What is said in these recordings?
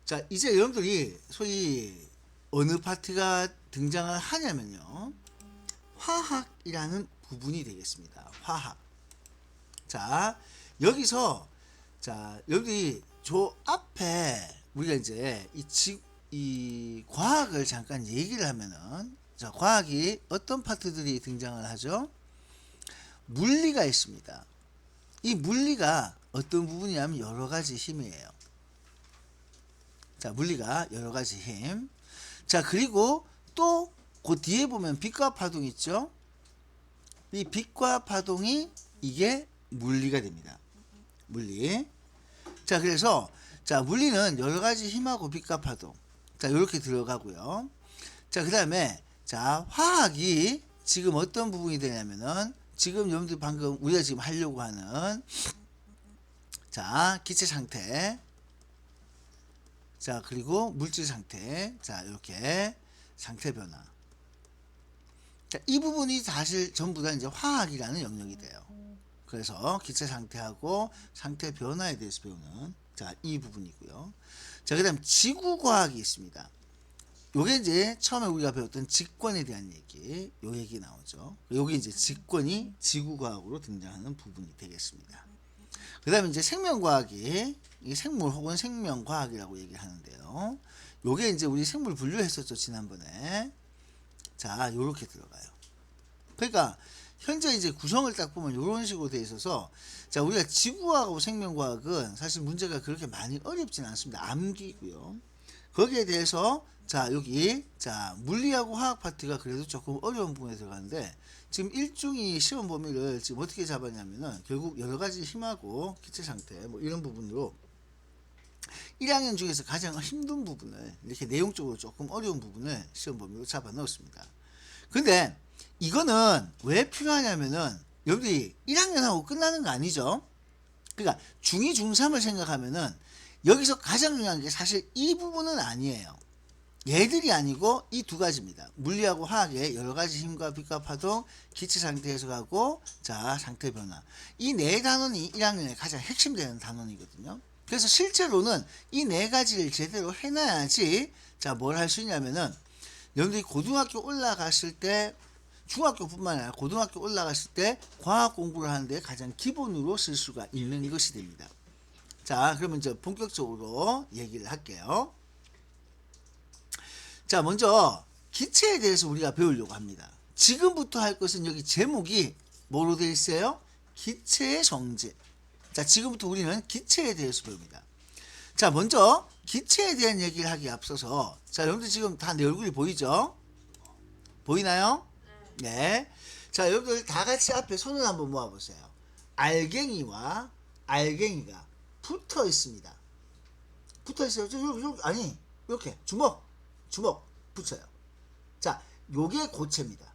자, 이제 여러분들이 소위 어느 파트가 등장을 하냐면요. 화학이라는 부분이 되겠습니다. 화학. 자, 여기서 자, 여기 저 앞에 우리가 이제 이 과학을 잠깐 얘기를 하면은 자, 과학이 어떤 파트들이 등장을 하죠? 물리가 있습니다. 이 물리가 어떤 부분이냐면 여러 가지 힘이에요. 자, 물리가 여러 가지 힘. 자, 그리고 또 그 뒤에 보면 빛과 파동 있죠? 이 빛과 파동이 이게 물리가 됩니다. 물리. 자, 그래서 자, 물리는 여러 가지 힘하고 빛과 파동. 자, 이렇게 들어가고요. 자, 그다음에 자, 화학이 지금 어떤 부분이 되냐면은 지금 여러분들 방금 우리가 지금 하려고 하는 자, 기체 상태. 자, 그리고 물질 상태. 자, 이렇게 상태 변화. 자, 이 부분이 사실 전부 다 이제 화학이라는 영역이 돼요. 그래서 기체 상태하고 상태 변화에 대해서 배우는 자, 이 부분이고요. 자, 그다음 지구 과학이 있습니다. 요게 이제 처음에 우리가 배웠던 직권에 대한 얘기, 요 얘기 나오죠. 요게 이제 직권이 지구 과학으로 등장하는 부분이 되겠습니다. 그다음에 이제 생명과학이 이게 생물 혹은 생명과학이라고 얘기를 하는데요. 요게 이제 우리 생물 분류했었죠, 지난번에. 자, 요렇게 들어가요. 그러니까 현재 이제 구성을 딱 보면 이런 식으로 돼 있어서 자, 우리가 지구과학하고 생명과학은 사실 문제가 그렇게 많이 어렵진 않습니다. 암기고요. 거기에 대해서 자, 여기 자, 물리하고 화학 파트가 그래도 조금 어려운 부분에 들어가는데 지금 일중이 시험 범위를 지금 어떻게 잡았냐면은 결국 여러 가지 힘하고 기체 상태 뭐 이런 부분으로 1학년 중에서 가장 힘든 부분을 이렇게 내용적으로 조금 어려운 부분을 시험 범위로 잡아 넣었습니다. 근데 이거는 왜 필요하냐면은 여러분들이 1학년하고 끝나는 거 아니죠? 그러니까 중2, 중3을 생각하면은 여기서 가장 중요한 게 사실 이 부분은 아니에요. 얘들이 아니고 이 두 가지입니다. 물리하고 화학의 여러 가지 힘과 빛과 파동, 기체 상태 해석하고 자, 상태 변화. 이 네 단원이 1학년의 가장 핵심되는 단원이거든요. 그래서 실제로는 이 네 가지를 제대로 해놔야지 자, 뭘 할 수 있냐면은 여러분들이 고등학교 올라갔을 때 중학교뿐만 아니라 고등학교 올라갔을 때 과학 공부를 하는데 가장 기본으로 쓸 수가 있는 것이 됩니다. 자, 그러면 이제 본격적으로 얘기를 할게요. 자, 먼저 기체에 대해서 우리가 배우려고 합니다. 지금부터 할 것은 여기 제목이 뭐로 되어 있어요? 기체의 성질. 자, 지금부터 우리는 기체에 대해서 배웁니다. 자, 먼저 기체에 대한 얘기를 하기에 앞서서 자, 여러분들 지금 다 내 얼굴이 보이죠? 보이나요? 네. 자, 여러분들 다 같이 앞에 손을 한번 모아보세요. 알갱이와 알갱이가 붙어 있습니다. 붙어 있어요. 아니, 이렇게 주먹 붙여요. 자, 요게 고체입니다.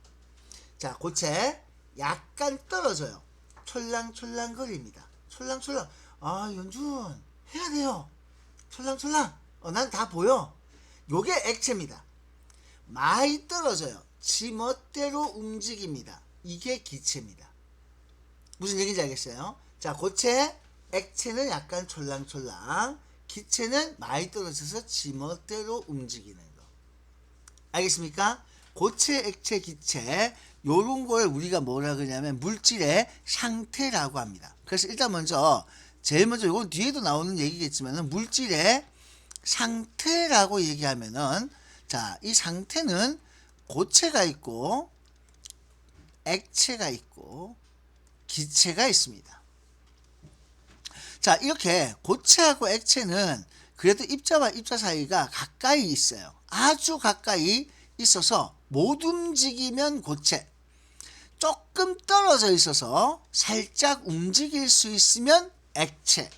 자, 고체 약간 떨어져요. 촐랑촐랑 거립니다. 촐랑촐랑. 아, 연준 해야 돼요. 촐랑촐랑. 난 다 보여. 요게 액체입니다. 많이 떨어져요. 지 멋대로 움직입니다. 이게 기체입니다. 무슨 얘기인지 알겠어요? 자, 고체, 액체는 약간 촐랑촐랑, 기체는 많이 떨어져서 지 멋대로 움직이는 거. 알겠습니까? 고체, 액체, 기체 요런 걸 우리가 뭐라 그러냐면 물질의 상태라고 합니다. 그래서 일단 먼저 제일 먼저 이건 뒤에도 나오는 얘기겠지만 물질의 상태라고 얘기하면은 자, 이 상태는 고체가 있고 액체가 있고 기체가 있습니다. 자, 이렇게 고체하고 액체는 그래도 입자와 입자 사이가 가까이 있어요. 아주 가까이 있어서 못 움직이면 고체, 조금 떨어져 있어서 살짝 움직일 수 있으면 액체,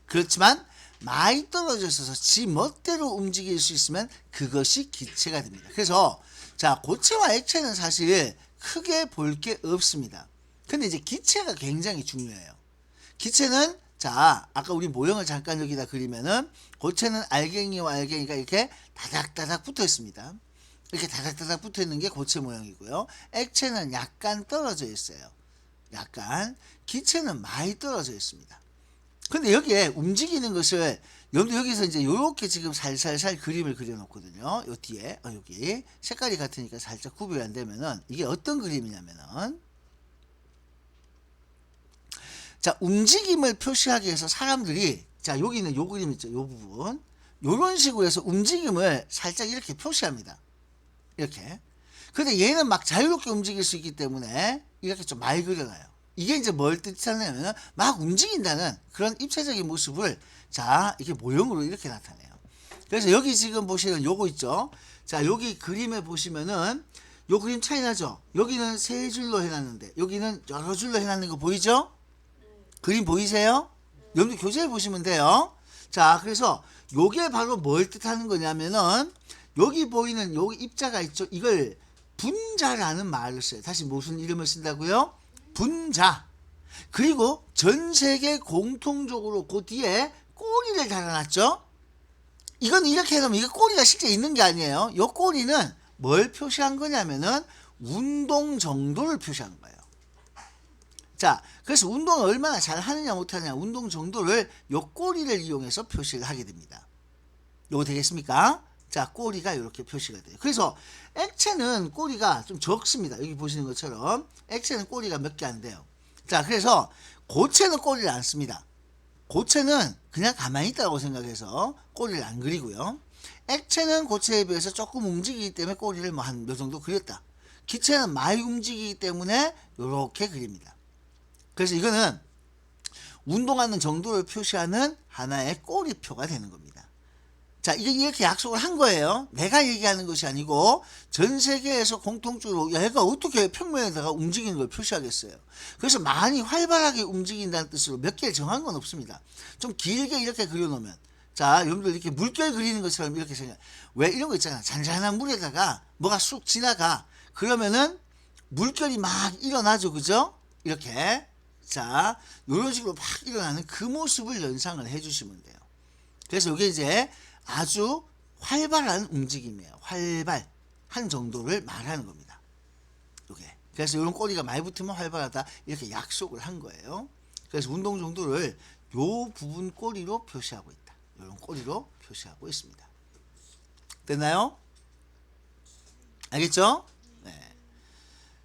그렇지만 많이 떨어져 있어서 지 멋대로 움직일 수 있으면 그것이 기체가 됩니다. 그래서 자, 고체와 액체는 사실 크게 볼 게 없습니다. 근데 이제 기체가 굉장히 중요해요. 기체는 자, 아까 우리 모형을 잠깐 여기다 그리면은 고체는 알갱이와 알갱이가 이렇게 다닥다닥 붙어 있습니다. 이렇게 다닥다닥 붙어 있는 게 고체 모형이고요. 액체는 약간 떨어져 있어요. 약간. 기체는 많이 떨어져 있습니다. 근데 여기에 움직이는 것을 여러분들 여기서 이제 요렇게 지금 살살살 그림을 그려놓거든요. 요 뒤에 여기 색깔이 같으니까 살짝 구별이 안 되면은 이게 어떤 그림이냐면은, 자, 움직임을 표시하기 위해서 사람들이, 자, 여기는 요 그림 있죠, 요 부분, 요런 식으로 해서 움직임을 살짝 이렇게 표시합니다. 이렇게. 근데 얘는 막 자유롭게 움직일 수 있기 때문에 이렇게 좀 많이 그려놔요. 이게 이제 뭘 뜻하냐면 막 움직인다는 그런 입체적인 모습을, 자, 이게 모형으로 이렇게 나타내요. 그래서 여기 지금 보시는 요거 있죠. 자, 여기 그림에 보시면은 요 그림 차이 나죠. 여기는 세 줄로 해놨는데 여기는 여러 줄로 해놨는 거 보이죠? 그림 보이세요? 여러분들 교재에 보시면 돼요. 자, 그래서 요게 바로 뭘 뜻하는 거냐면은, 여기 보이는 여기 입자가 있죠. 이걸 분자라는 말을 써요. 다시 무슨 이름을 쓴다고요? 분자. 그리고 전 세계 공통적으로 그 뒤에 꼬리를 달아놨죠. 이건 이렇게 해놓으면 이거 꼬리가 실제 있는 게 아니에요. 이 꼬리는 뭘 표시한 거냐면은 운동 정도를 표시한 거예요. 자, 그래서 운동을 얼마나 잘 하느냐 못하느냐, 운동 정도를 요 꼬리를 이용해서 표시를 하게 됩니다. 요거 되겠습니까? 자, 꼬리가 이렇게 표시가 돼요. 그래서 액체는 꼬리가 좀 적습니다. 여기 보시는 것처럼 액체는 꼬리가 몇 개 안 돼요. 자, 그래서 고체는 꼬리를 안 씁니다. 고체는 그냥 가만히 있다고 생각해서 꼬리를 안 그리고요. 액체는 고체에 비해서 조금 움직이기 때문에 꼬리를 뭐 한 몇 정도 그렸다. 기체는 많이 움직이기 때문에 이렇게 그립니다. 그래서 이거는 운동하는 정도를 표시하는 하나의 꼬리표가 되는 겁니다. 자, 이게 이렇게 약속을 한 거예요. 내가 얘기하는 것이 아니고 전 세계에서 공통적으로 얘가 어떻게 평면에다가 움직이는 걸 표시하겠어요. 그래서 많이 활발하게 움직인다는 뜻으로 몇 개를 정한 건 없습니다. 좀 길게 이렇게 그려놓으면, 자, 여러분들 이렇게 물결 그리는 것처럼 이렇게 생각. 왜 이런 거 있잖아. 잔잔한 물에다가 뭐가 쑥 지나가. 그러면은 물결이 막 일어나죠, 그죠? 이렇게. 자, 이런 식으로 막 일어나는 그 모습을 연상을 해주시면 돼요. 그래서 이게 이제 아주 활발한 움직임이에요. 활발한 정도를 말하는 겁니다. 이게. 그래서 이런 꼬리가 많이 붙으면 활발하다, 이렇게 약속을 한 거예요. 그래서 운동 정도를 요 부분 꼬리로 표시하고 있다. 이런 꼬리로 표시하고 있습니다. 됐나요? 알겠죠? 네.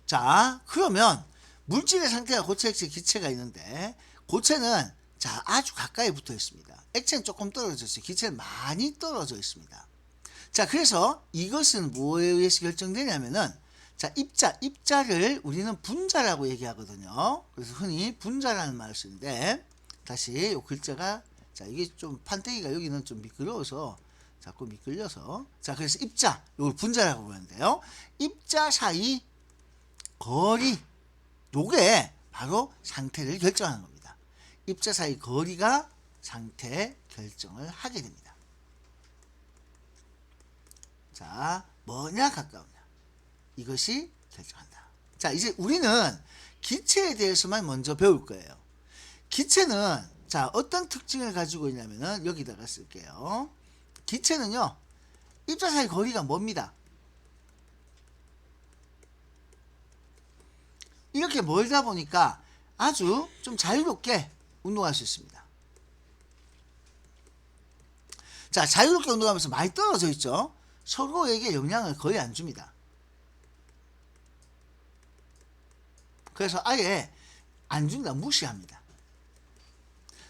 자, 그러면 물질의 상태가 고체, 액체, 기체가 있는데, 고체는 자, 아주 가까이 붙어 있습니다. 액체는 조금 떨어져 있어요. 기체는 많이 떨어져 있습니다. 자, 그래서 이것은 뭐에 의해서 결정되냐면은, 자, 입자를 우리는 분자라고 얘기하거든요. 그래서 흔히 분자라는 말을 쓰는데, 다시 이 글자가, 자, 이게 좀 판때기가 여기는 좀 미끄러워서 자꾸 미끌려서, 자, 그래서 입자, 이걸 분자라고 부르는데요. 입자 사이 거리, 요게 바로 상태를 결정하는 겁니다. 입자 사이 거리가 상태 결정을 하게 됩니다. 자, 뭐냐 가까우냐, 이것이 결정한다. 자, 이제 우리는 기체에 대해서만 먼저 배울 거예요. 기체는 자, 어떤 특징을 가지고 있냐면은 여기다가 쓸게요. 기체는요, 입자 사이 거리가 멉니다. 이렇게 멀다 보니까 아주 좀 자유롭게 운동할 수 있습니다. 자, 자유롭게 운동하면서 많이 떨어져 있죠. 서로에게 영향을 거의 안 줍니다. 그래서 아예 안 준다, 무시합니다.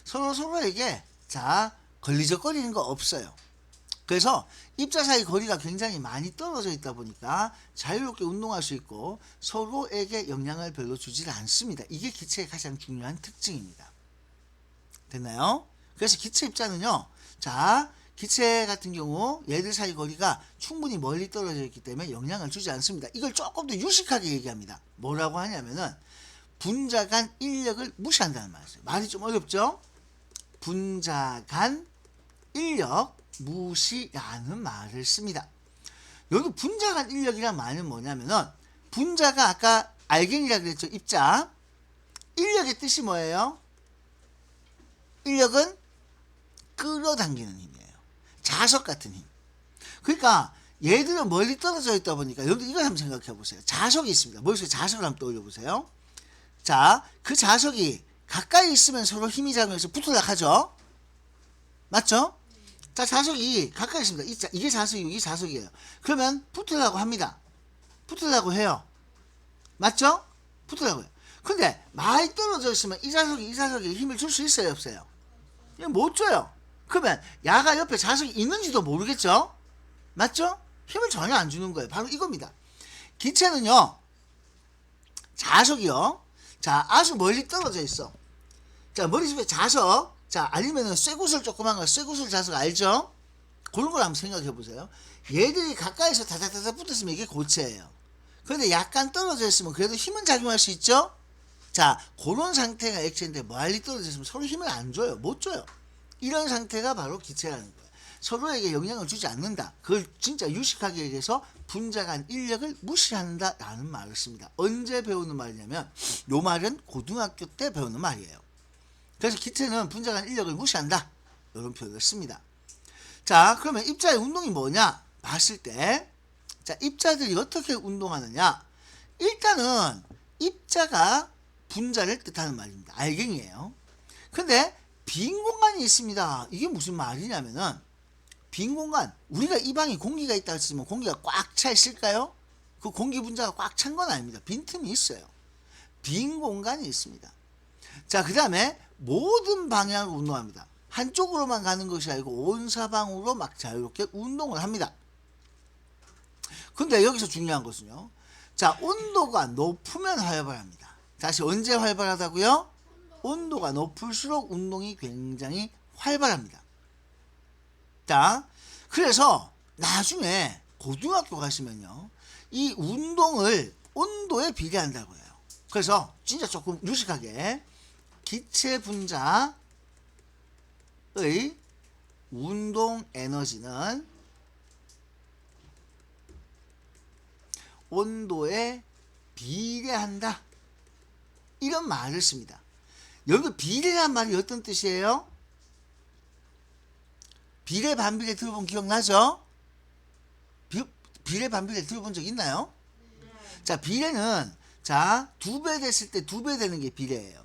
서로에게 자, 걸리적거리는 거 없어요. 그래서 입자 사이 거리가 굉장히 많이 떨어져 있다 보니까 자유롭게 운동할 수 있고 서로에게 영향을 별로 주질 않습니다. 이게 기체의 가장 중요한 특징입니다. 됐나요? 그래서 기체 입자는요, 자, 기체 같은 경우 얘들 사이 거리가 충분히 멀리 떨어져 있기 때문에 영향을 주지 않습니다. 이걸 조금 더 유식하게 얘기합니다. 뭐라고 하냐면은 분자 간 인력을 무시한다는 말이에요. 말이 좀 어렵죠? 분자 간 인력 무시라는 말을 씁니다. 여기 분자 간 인력이란 말은 뭐냐면은, 분자가 아까 알갱이라 그랬죠, 입자. 인력의 뜻이 뭐예요? 인력은 끌어당기는 힘이에요. 자석 같은 힘. 그러니까 얘들은 멀리 떨어져 있다 보니까, 여러분들 이걸 한번 생각해 보세요. 자석이 있습니다. 머릿속에 자석을 한번 떠올려 보세요. 자, 그 자석이 가까이 있으면 서로 힘이 작용해서 붙으려 하죠. 맞죠? 자, 자석이 가까이 있습니다. 이게 자석이고 이게 자석이에요. 그러면 붙으려고 합니다. 붙으려고 해요. 맞죠? 붙으려고 해요. 근데 많이 떨어져 있으면 이 자석이 힘을 줄 수 있어요, 없어요? 못 줘요. 그러면 야가 옆에 자석이 있는지도 모르겠죠? 맞죠? 힘을 전혀 안 주는 거예요. 바로 이겁니다. 기체는요, 자석이요. 자, 아주 멀리 떨어져 있어. 자, 머릿속에 자석. 자, 아니면은 쇠구슬 조그만 거, 쇠구슬 자석 알죠? 그런 걸 한번 생각해 보세요. 얘들이 가까이서 다다다다 붙었으면 이게 고체예요. 그런데 약간 떨어져 있으면 그래도 힘은 작용할 수 있죠? 자, 그런 상태가 액체인데 멀리 떨어져 있으면 서로 힘을 안 줘요. 못 줘요. 이런 상태가 바로 기체라는 거예요. 서로에게 영향을 주지 않는다. 그걸 진짜 유식하게 얘기해서 분자 간 인력을 무시한다 라는 말을 씁니다. 언제 배우는 말이냐면 요 말은 고등학교 때 배우는 말이에요. 그래서 기체는 분자 간 인력을 무시한다. 이런 표현을 씁니다. 자, 그러면 입자의 운동이 뭐냐? 봤을 때, 자, 입자들이 어떻게 운동하느냐? 일단은 입자가 분자를 뜻하는 말입니다. 알갱이에요. 근데 빈 공간이 있습니다. 이게 무슨 말이냐면은 빈 공간, 우리가 이 방에 공기가 있다 했으면 공기가 꽉 차 있을까요? 그 공기 분자가 꽉 찬 건 아닙니다. 빈틈이 있어요. 빈 공간이 있습니다. 자, 그 다음에 모든 방향으로 운동합니다. 한쪽으로만 가는 것이 아니고 온 사방으로 막 자유롭게 운동을 합니다. 근데 여기서 중요한 것은요. 자, 온도가 높으면 활발합니다. 다시 언제 활발하다고요? 온도가 높을수록 운동이 굉장히 활발합니다. 자, 그래서 나중에 고등학교 가시면요. 이 운동을 온도에 비례한다고 해요. 그래서 진짜 조금 유식하게 기체 분자의 운동 에너지는 온도에 비례한다. 이런 말을 씁니다. 여기 비례란 말이 어떤 뜻이에요? 비례 반비례 들어본 기억나죠? 비례 반비례 들어본 적 있나요? 자, 비례는 자, 2배 됐을 때 2배 되는 게 비례예요.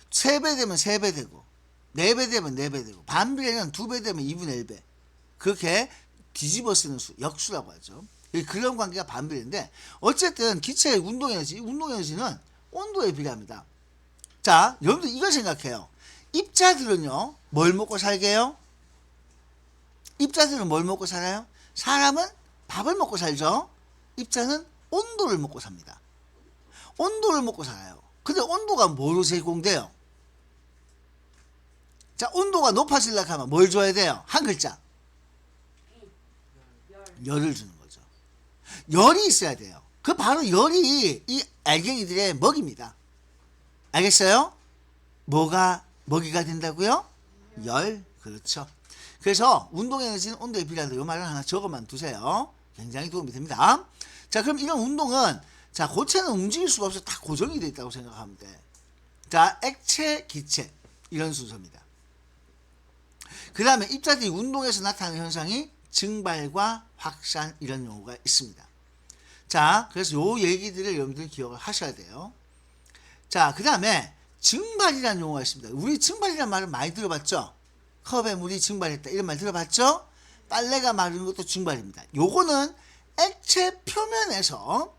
3배 되면 3배 되고 4배 되면 4배 되고 반비례는 2배 되면 2분의 1배. 그렇게 뒤집어 쓰는 수, 역수라고 하죠. 그런 관계가 반비례인데 어쨌든 기체의 운동에너지는 온도에 비례합니다. 자, 여러분들 이걸 생각해요. 입자들은요, 뭘 먹고 살게요? 입자들은 뭘 먹고 살아요? 사람은 밥을 먹고 살죠. 입자는 온도를 먹고 삽니다. 온도를 먹고 살아요. 근데 온도가 뭐로 제공돼요? 자, 온도가 높아지려고 하면 뭘 줘야 돼요? 한 글자. 열을 주는 거죠. 열이 있어야 돼요. 그 바로 열이 이 알갱이들의 먹입니다. 알겠어요? 뭐가 먹이가 된다고요? 열. 그렇죠. 그래서 운동에너지는 온도에 비례한다. 이 말을 하나 적어만 두세요. 굉장히 도움이 됩니다. 자, 그럼 이런 운동은 자, 고체는 움직일 수가 없어. 다 고정이 되어 있다고 생각하면 돼. 자, 액체, 기체 이런 순서입니다. 그 다음에 입자들이 운동에서 나타나는 현상이 증발과 확산 이런 용어가 있습니다. 자, 그래서 요 얘기들을 여러분들 기억을 하셔야 돼요. 자, 그 다음에 증발이라는 용어가 있습니다. 우리 증발이라는 말을 많이 들어봤죠? 컵에 물이 증발했다 이런 말 들어봤죠? 빨래가 마르는 것도 증발입니다. 요거는 액체 표면에서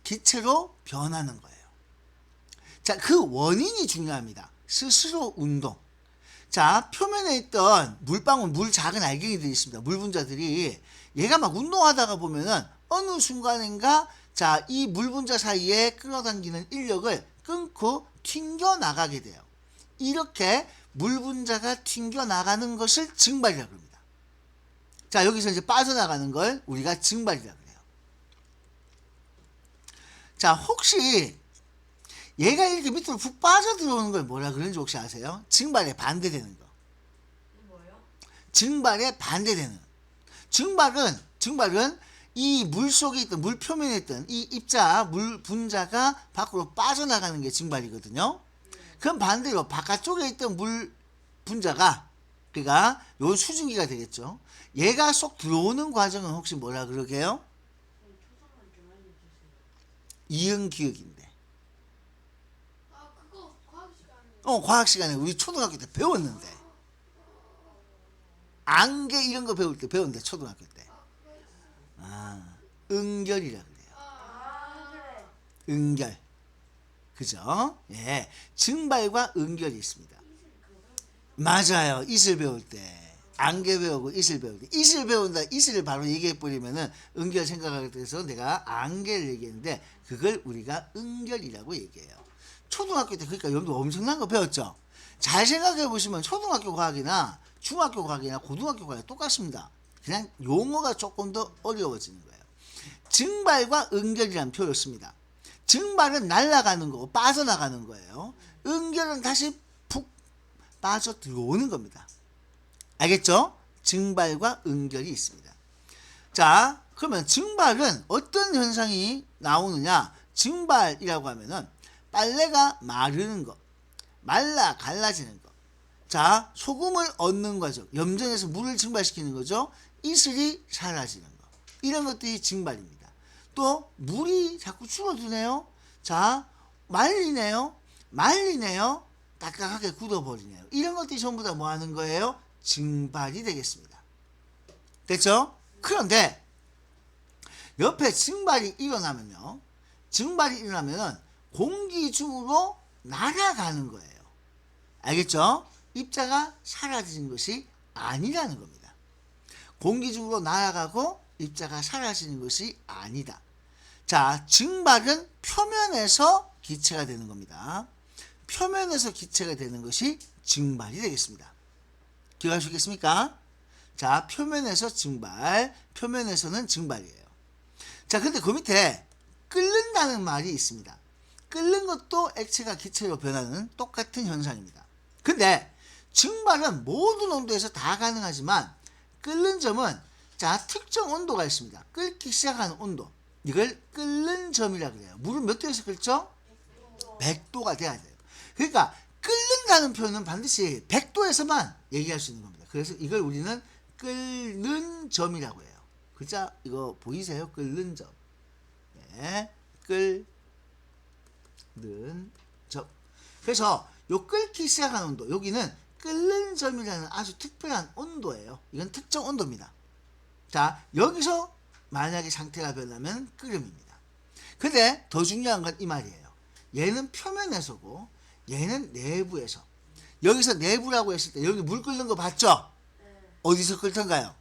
기체로 변하는 거예요. 자, 그 원인이 중요합니다. 스스로 운동. 자, 표면에 있던 물방울, 물 작은 알갱이들이 있습니다. 물 분자들이 얘가 막 운동하다가 보면은 어느 순간인가 자, 이 물 분자 사이에 끌어당기는 인력을 끊고 튕겨 나가게 돼요. 이렇게 물 분자가 튕겨 나가는 것을 증발이라고 합니다. 자, 여기서 이제 빠져나가는 걸 우리가 증발이라고 해요. 자, 혹시 얘가 이렇게 밑으로 푹 빠져 들어오는 걸 뭐라 그러는지 혹시 아세요? 증발에 반대되는 거. 뭐요? 증발에 반대되는. 증발은 이 물 속에 있던 물 표면에 있던 이 입자 물 분자가 밖으로 빠져나가는 게 증발이거든요. 그럼 반대로 바깥쪽에 있던 물 분자가 그러니까 요 수증기가 되겠죠. 얘가 쏙 들어오는 과정은 혹시 뭐라 그러게요? 이응기역인데. 아, 그거 과학 시간에. 과학 시간에 우리 초등학교 때 배웠는데. 안개 이런 거 배울 때 배웠는데 초등학교 때. 응결이라 그래요. 응결. 그죠? 예. 증발과 응결이 있습니다. 맞아요. 이슬 배울 때. 안개 배우고 이슬 배울 때. 이슬 배운다. 이슬을 바로 얘기해버리면은 응결 생각하게 돼서 내가 안개를 얘기했는데 그걸 우리가 응결이라고 얘기해요. 초등학교 때 그러니까 여러분들 엄청난 거 배웠죠? 잘 생각해 보시면 초등학교 과학이나 중학교 과학이나 고등학교 과학이 똑같습니다. 그냥 용어가 조금 더 어려워지는 거예요. 증발과 응결이라는 표현을 씁니다. 증발은 날아가는 거고 빠져나가는 거예요. 응결은 다시 푹 빠져 들어오는 겁니다. 알겠죠? 증발과 응결이 있습니다. 자, 그러면 증발은 어떤 현상이 나오느냐? 증발이라고 하면은 빨래가 마르는 거, 말라 갈라지는 거. 자, 소금을 얻는 거죠. 염전에서 물을 증발시키는 거죠. 이슬이 사라지는 거. 이런 것들이 증발입니다. 또 물이 자꾸 줄어드네요. 자, 말리네요. 딱딱하게 굳어버리네요. 이런 것들이 전부 다 뭐 하는 거예요? 증발이 되겠습니다. 됐죠? 그런데 옆에 증발이 일어나면요. 증발이 일어나면은 공기 중으로 날아가는 거예요. 알겠죠? 입자가 사라지는 것이 아니라는 겁니다. 공기 중으로 날아가고 입자가 사라지는 것이 아니다. 자, 증발은 표면에서 기체가 되는 겁니다. 표면에서 기체가 되는 것이 증발이 되겠습니다. 기억할 수 있겠습니까? 자, 표면에서 증발, 표면에서는 증발이에요. 자, 근데 그 밑에 끓는다는 말이 있습니다. 끓는 것도 액체가 기체로 변하는 똑같은 현상입니다. 근데 증발은 모든 온도에서 다 가능하지만 끓는 점은 자, 특정 온도가 있습니다. 끓기 시작하는 온도. 이걸 끓는 점이라 그래요. 물을 몇 도에서 끓죠? 100도가 돼야 돼요. 그러니까 끓는다는 표현은 반드시 100도에서만 얘기할 수 있는 겁니다. 그래서 이걸 우리는 끓는 점이라고 해요. 글자 이거 보이세요? 끓는 점. 네, 끓는 점. 그래서 요 끓기 시작하는 온도, 여기는 끓는 점이라는 아주 특별한 온도예요. 이건 특정 온도입니다. 자, 여기서 만약에 상태가 변하면 끓음입니다. 근데 더 중요한 건 이 말이에요. 얘는 표면에서고 얘는 내부에서. 여기서 내부라고 했을 때 여기 물 끓는 거 봤죠? 어디서 끓던가요?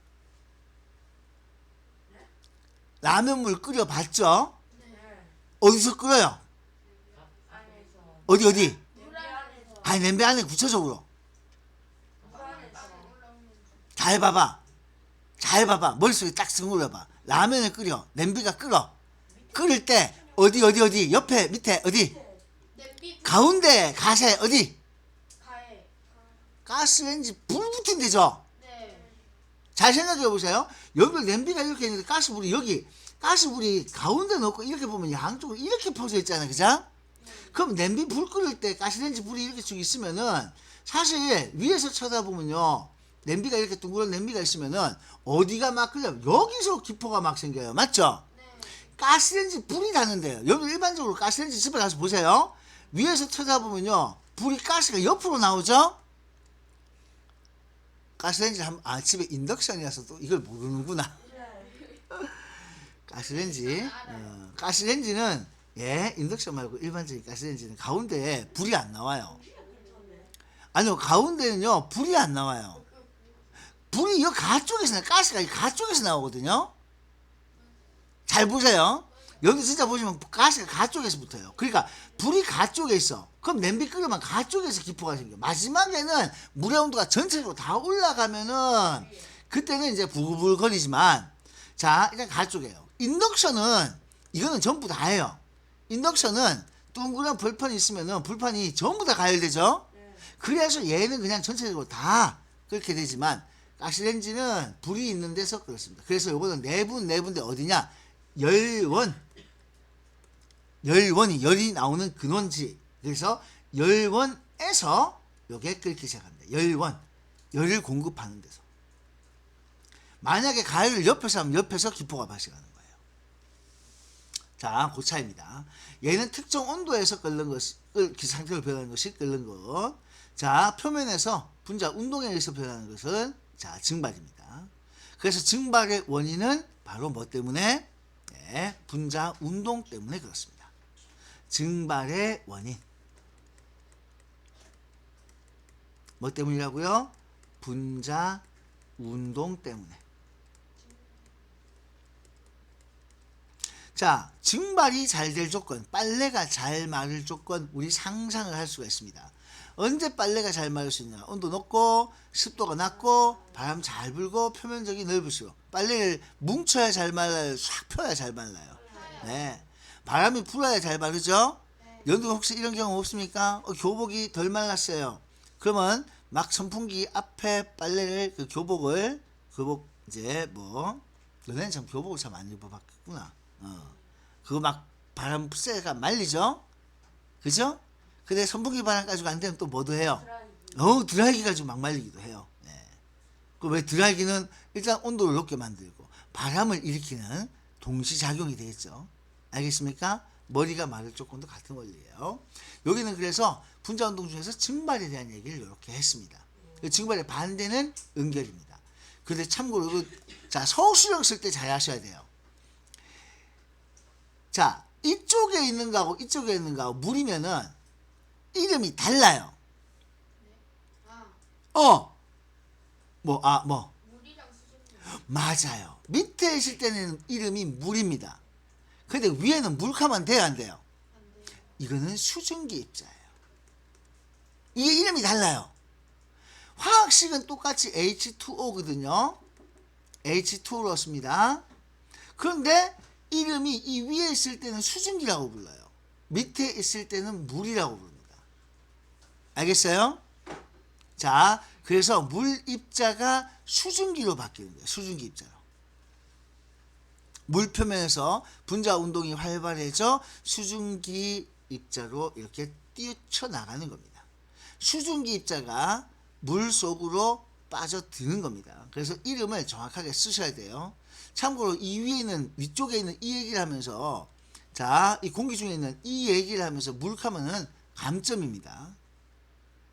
라면 물 끓여 봤죠? 어디서 끓어요? 어디? 아니, 냄비 안에 구체적으로. 잘 봐봐. 머릿속에 딱 스물어봐. 라면을 끓여. 냄비가 끓어. 끓을 때 어디? 옆에, 밑에, 어디? 가운데, 가세, 어디? 가스레인지 불 붙은 데죠? 잘 생각해 보세요. 여기 냄비가 이렇게 있는데 가스불이 여기, 가스불이 가운데 넣고 이렇게 보면 양쪽으로 이렇게 퍼져 있잖아요. 그죠? 그럼 냄비 불 끓일 때 가스레인지 불이 이렇게 쭉 있으면은 사실 위에서 쳐다보면요. 냄비가 이렇게 둥그런 냄비가 있으면은 어디가 막 끓려요? 여기서 기포가 막 생겨요. 맞죠? 가스레인지 불이 닿는데요. 여러분 일반적으로 가스레인지 집에 가서 보세요. 위에서 쳐다보면요. 불이 가스가 옆으로 나오죠? 가스레인지 집에 인덕션이라서 또 이걸 모르는구나. 가스레인지는 인덕션 말고 일반적인 가스레인지는 가운데에 불이 안 나와요. 아니요, 가운데는요 불이 안 나와요. 불이 이 가쪽에서 나와요. 가스가 이 가쪽에서 나오거든요. 잘 보세요. 여기 진짜 보시면 가스가 가쪽에서 붙어요. 그러니까 불이 가쪽에 있어. 그럼 냄비 끓으면 가쪽에서 기포가 생겨. 마지막에는 물의 온도가 전체적으로 다 올라가면은 그때는 이제 부글부글 거리지만, 자, 일단 가쪽이에요. 인덕션은 이거는 전부 다예요. 인덕션은 둥그런 불판이 있으면은 불판이 전부 다 가열되죠. 그래서 얘는 그냥 전체적으로 다 끓게 되지만 가스레인지는 불이 있는 데서 그렇습니다. 그래서 요거는 내부인데 어디냐? 열이 나오는 근원지. 그래서 열원에서 요게 끓기 시작합니다. 열을 공급하는 데서. 만약에 가열을 옆에서 하면 옆에서 기포가 발생하는 거예요. 자, 그 차이입니다. 얘는 특정 온도에서 끓는 것이, 상태로 변하는 것이 끓는 것. 자, 표면에서 분자 운동에 의해서 변하는 것은 자, 증발입니다. 그래서 증발의 원인은 바로 뭐 때문에? 네, 분자 운동 때문에 그렇습니다. 증발의 원인. 뭐 때문이라고요? 분자 운동 때문에. 자, 증발이 잘 될 조건, 빨래가 잘 마를 조건, 우리 상상을 할 수가 있습니다. 언제 빨래가 잘 마를 수 있냐? 온도 높고 습도가 낮고 바람 잘 불고 표면적이 넓을수록 빨래를 뭉쳐야 잘 말라요? 싹 펴야 잘 말라요? 네. 바람이 불어야 잘 마르죠? 여러분 혹시 이런 경험 없습니까? 교복이 덜 말랐어요. 그러면 막 선풍기 앞에 빨래를 그 교복 이제 뭐 너네는 참 교복을 참 안 입어봤구나. 그거 막 바람 쐬가 말리죠? 그죠? 근데 선풍기 바람 가지고 안 되면 또 뭐도 해요? 드라이기 가지고 막 말리기도 해요. 네. 그 왜 드라이기는 일단 온도를 높게 만들고 바람을 일으키는 동시작용이 되겠죠. 알겠습니까? 머리가 마를 조건도 같은 원리예요. 여기는 그래서 분자운동 중에서 증발에 대한 얘기를 이렇게 했습니다. 증발의 반대는 응결입니다. 그런데 참고로 자, 서술형 쓸 때 잘 하셔야 돼요. 자, 이쪽에 있는 거하고 이쪽에 있는 거하고 물이면은 이름이 달라요. 물이랑 수증기. 맞아요. 밑에 있을 때는 이름이 물입니다. 근데 위에는 물하면 돼요, 안 돼요? 안 돼요. 이거는 수증기 입자예요. 이게 이름이 달라요. 화학식은 똑같이 H2O거든요. H2O로 씁니다. 그런데 이름이 이 위에 있을 때는 수증기라고 불러요. 밑에 있을 때는 물이라고 부릅니다. 알겠어요? 자, 그래서 물 입자가 수증기로 바뀌는 거예요. 수증기 입자로. 물 표면에서 분자 운동이 활발해져 수증기 입자로 이렇게 뛰쳐나가는 겁니다. 수증기 입자가 물 속으로 빠져드는 겁니다. 그래서 이름을 정확하게 쓰셔야 돼요. 참고로 이 위에 있는 위쪽에 있는 이 얘기를 하면서 자, 이 공기 중에 있는 이 얘기를 하면서 물하면은 감점입니다.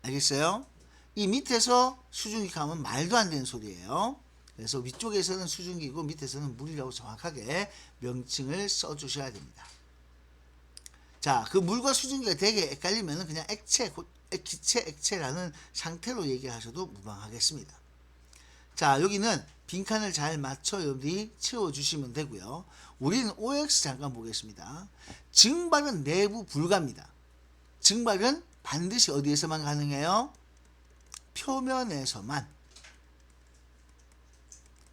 알겠어요? 이 밑에서 수증기 하면 말도 안 되는 소리예요. 그래서 위쪽에서는 수증기고 밑에서는 물이라고 정확하게 명칭을 써주셔야 됩니다. 자, 그 물과 수증기가 되게 헷갈리면 그냥 기체, 액체라는 상태로 얘기하셔도 무방하겠습니다. 자, 여기는 빈칸을 잘 맞춰 여러분들이 채워주시면 되고요. 우리는 OX 잠깐 보겠습니다. 증발은 내부 불가입니다. 증발은 반드시 어디에서만 가능해요? 표면에서만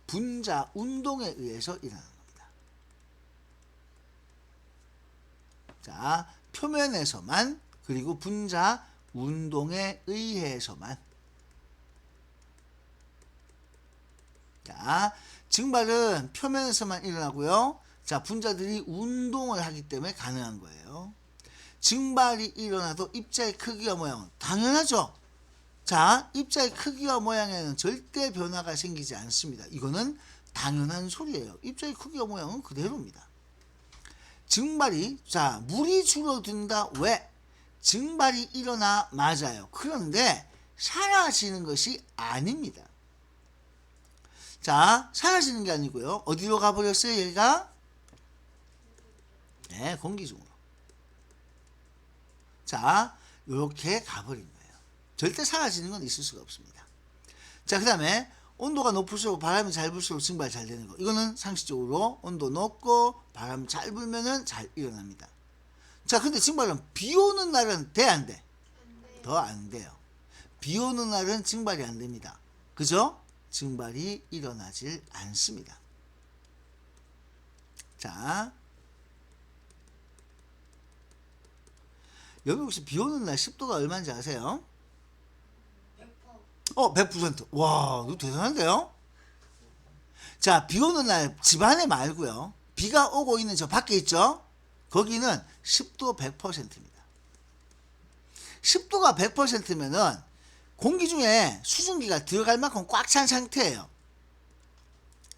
분자 운동에 의해서 일어나는 겁니다. 자, 표면에서만 그리고 분자 운동에 의해서만. 자, 증발은 표면에서만 일어나고요. 자, 분자들이 운동을 하기 때문에 가능한 거예요. 증발이 일어나도 입자의 크기와 모양은 당연하죠. 자, 입자의 크기와 모양에는 절대 변화가 생기지 않습니다. 이거는 당연한 소리예요. 입자의 크기와 모양은 그대로입니다. 증발이, 자, 물이 줄어든다. 왜? 증발이 일어나 맞아요. 그런데 사라지는 것이 아닙니다. 자, 사라지는 게 아니고요. 어디로 가버렸어요, 얘가? 네, 공기 중으로. 자, 이렇게 가버린 거예요. 절대 사라지는 건 있을 수가 없습니다. 자, 그 다음에 온도가 높을수록 바람이 잘 불수록 증발 잘 되는 거. 이거는 상식적으로 온도 높고 바람 잘 불면은 잘 일어납니다. 자, 근데 증발은 비 오는 날은 돼, 안 돼? 안 돼요. 더 안 돼요. 비 오는 날은 증발이 안 됩니다. 그죠? 증발이 일어나질 않습니다. 자, 여기 혹시 비 오는 날 습도가 얼마인지 아세요? 100%. 100%. 와, 이거 대단한데요? 자, 비 오는 날 집안에 말고요. 비가 오고 있는 저 밖에 있죠? 거기는 습도 100%입니다. 습도가 100%면은 공기 중에 수증기가 들어갈 만큼 꽉 찬 상태예요.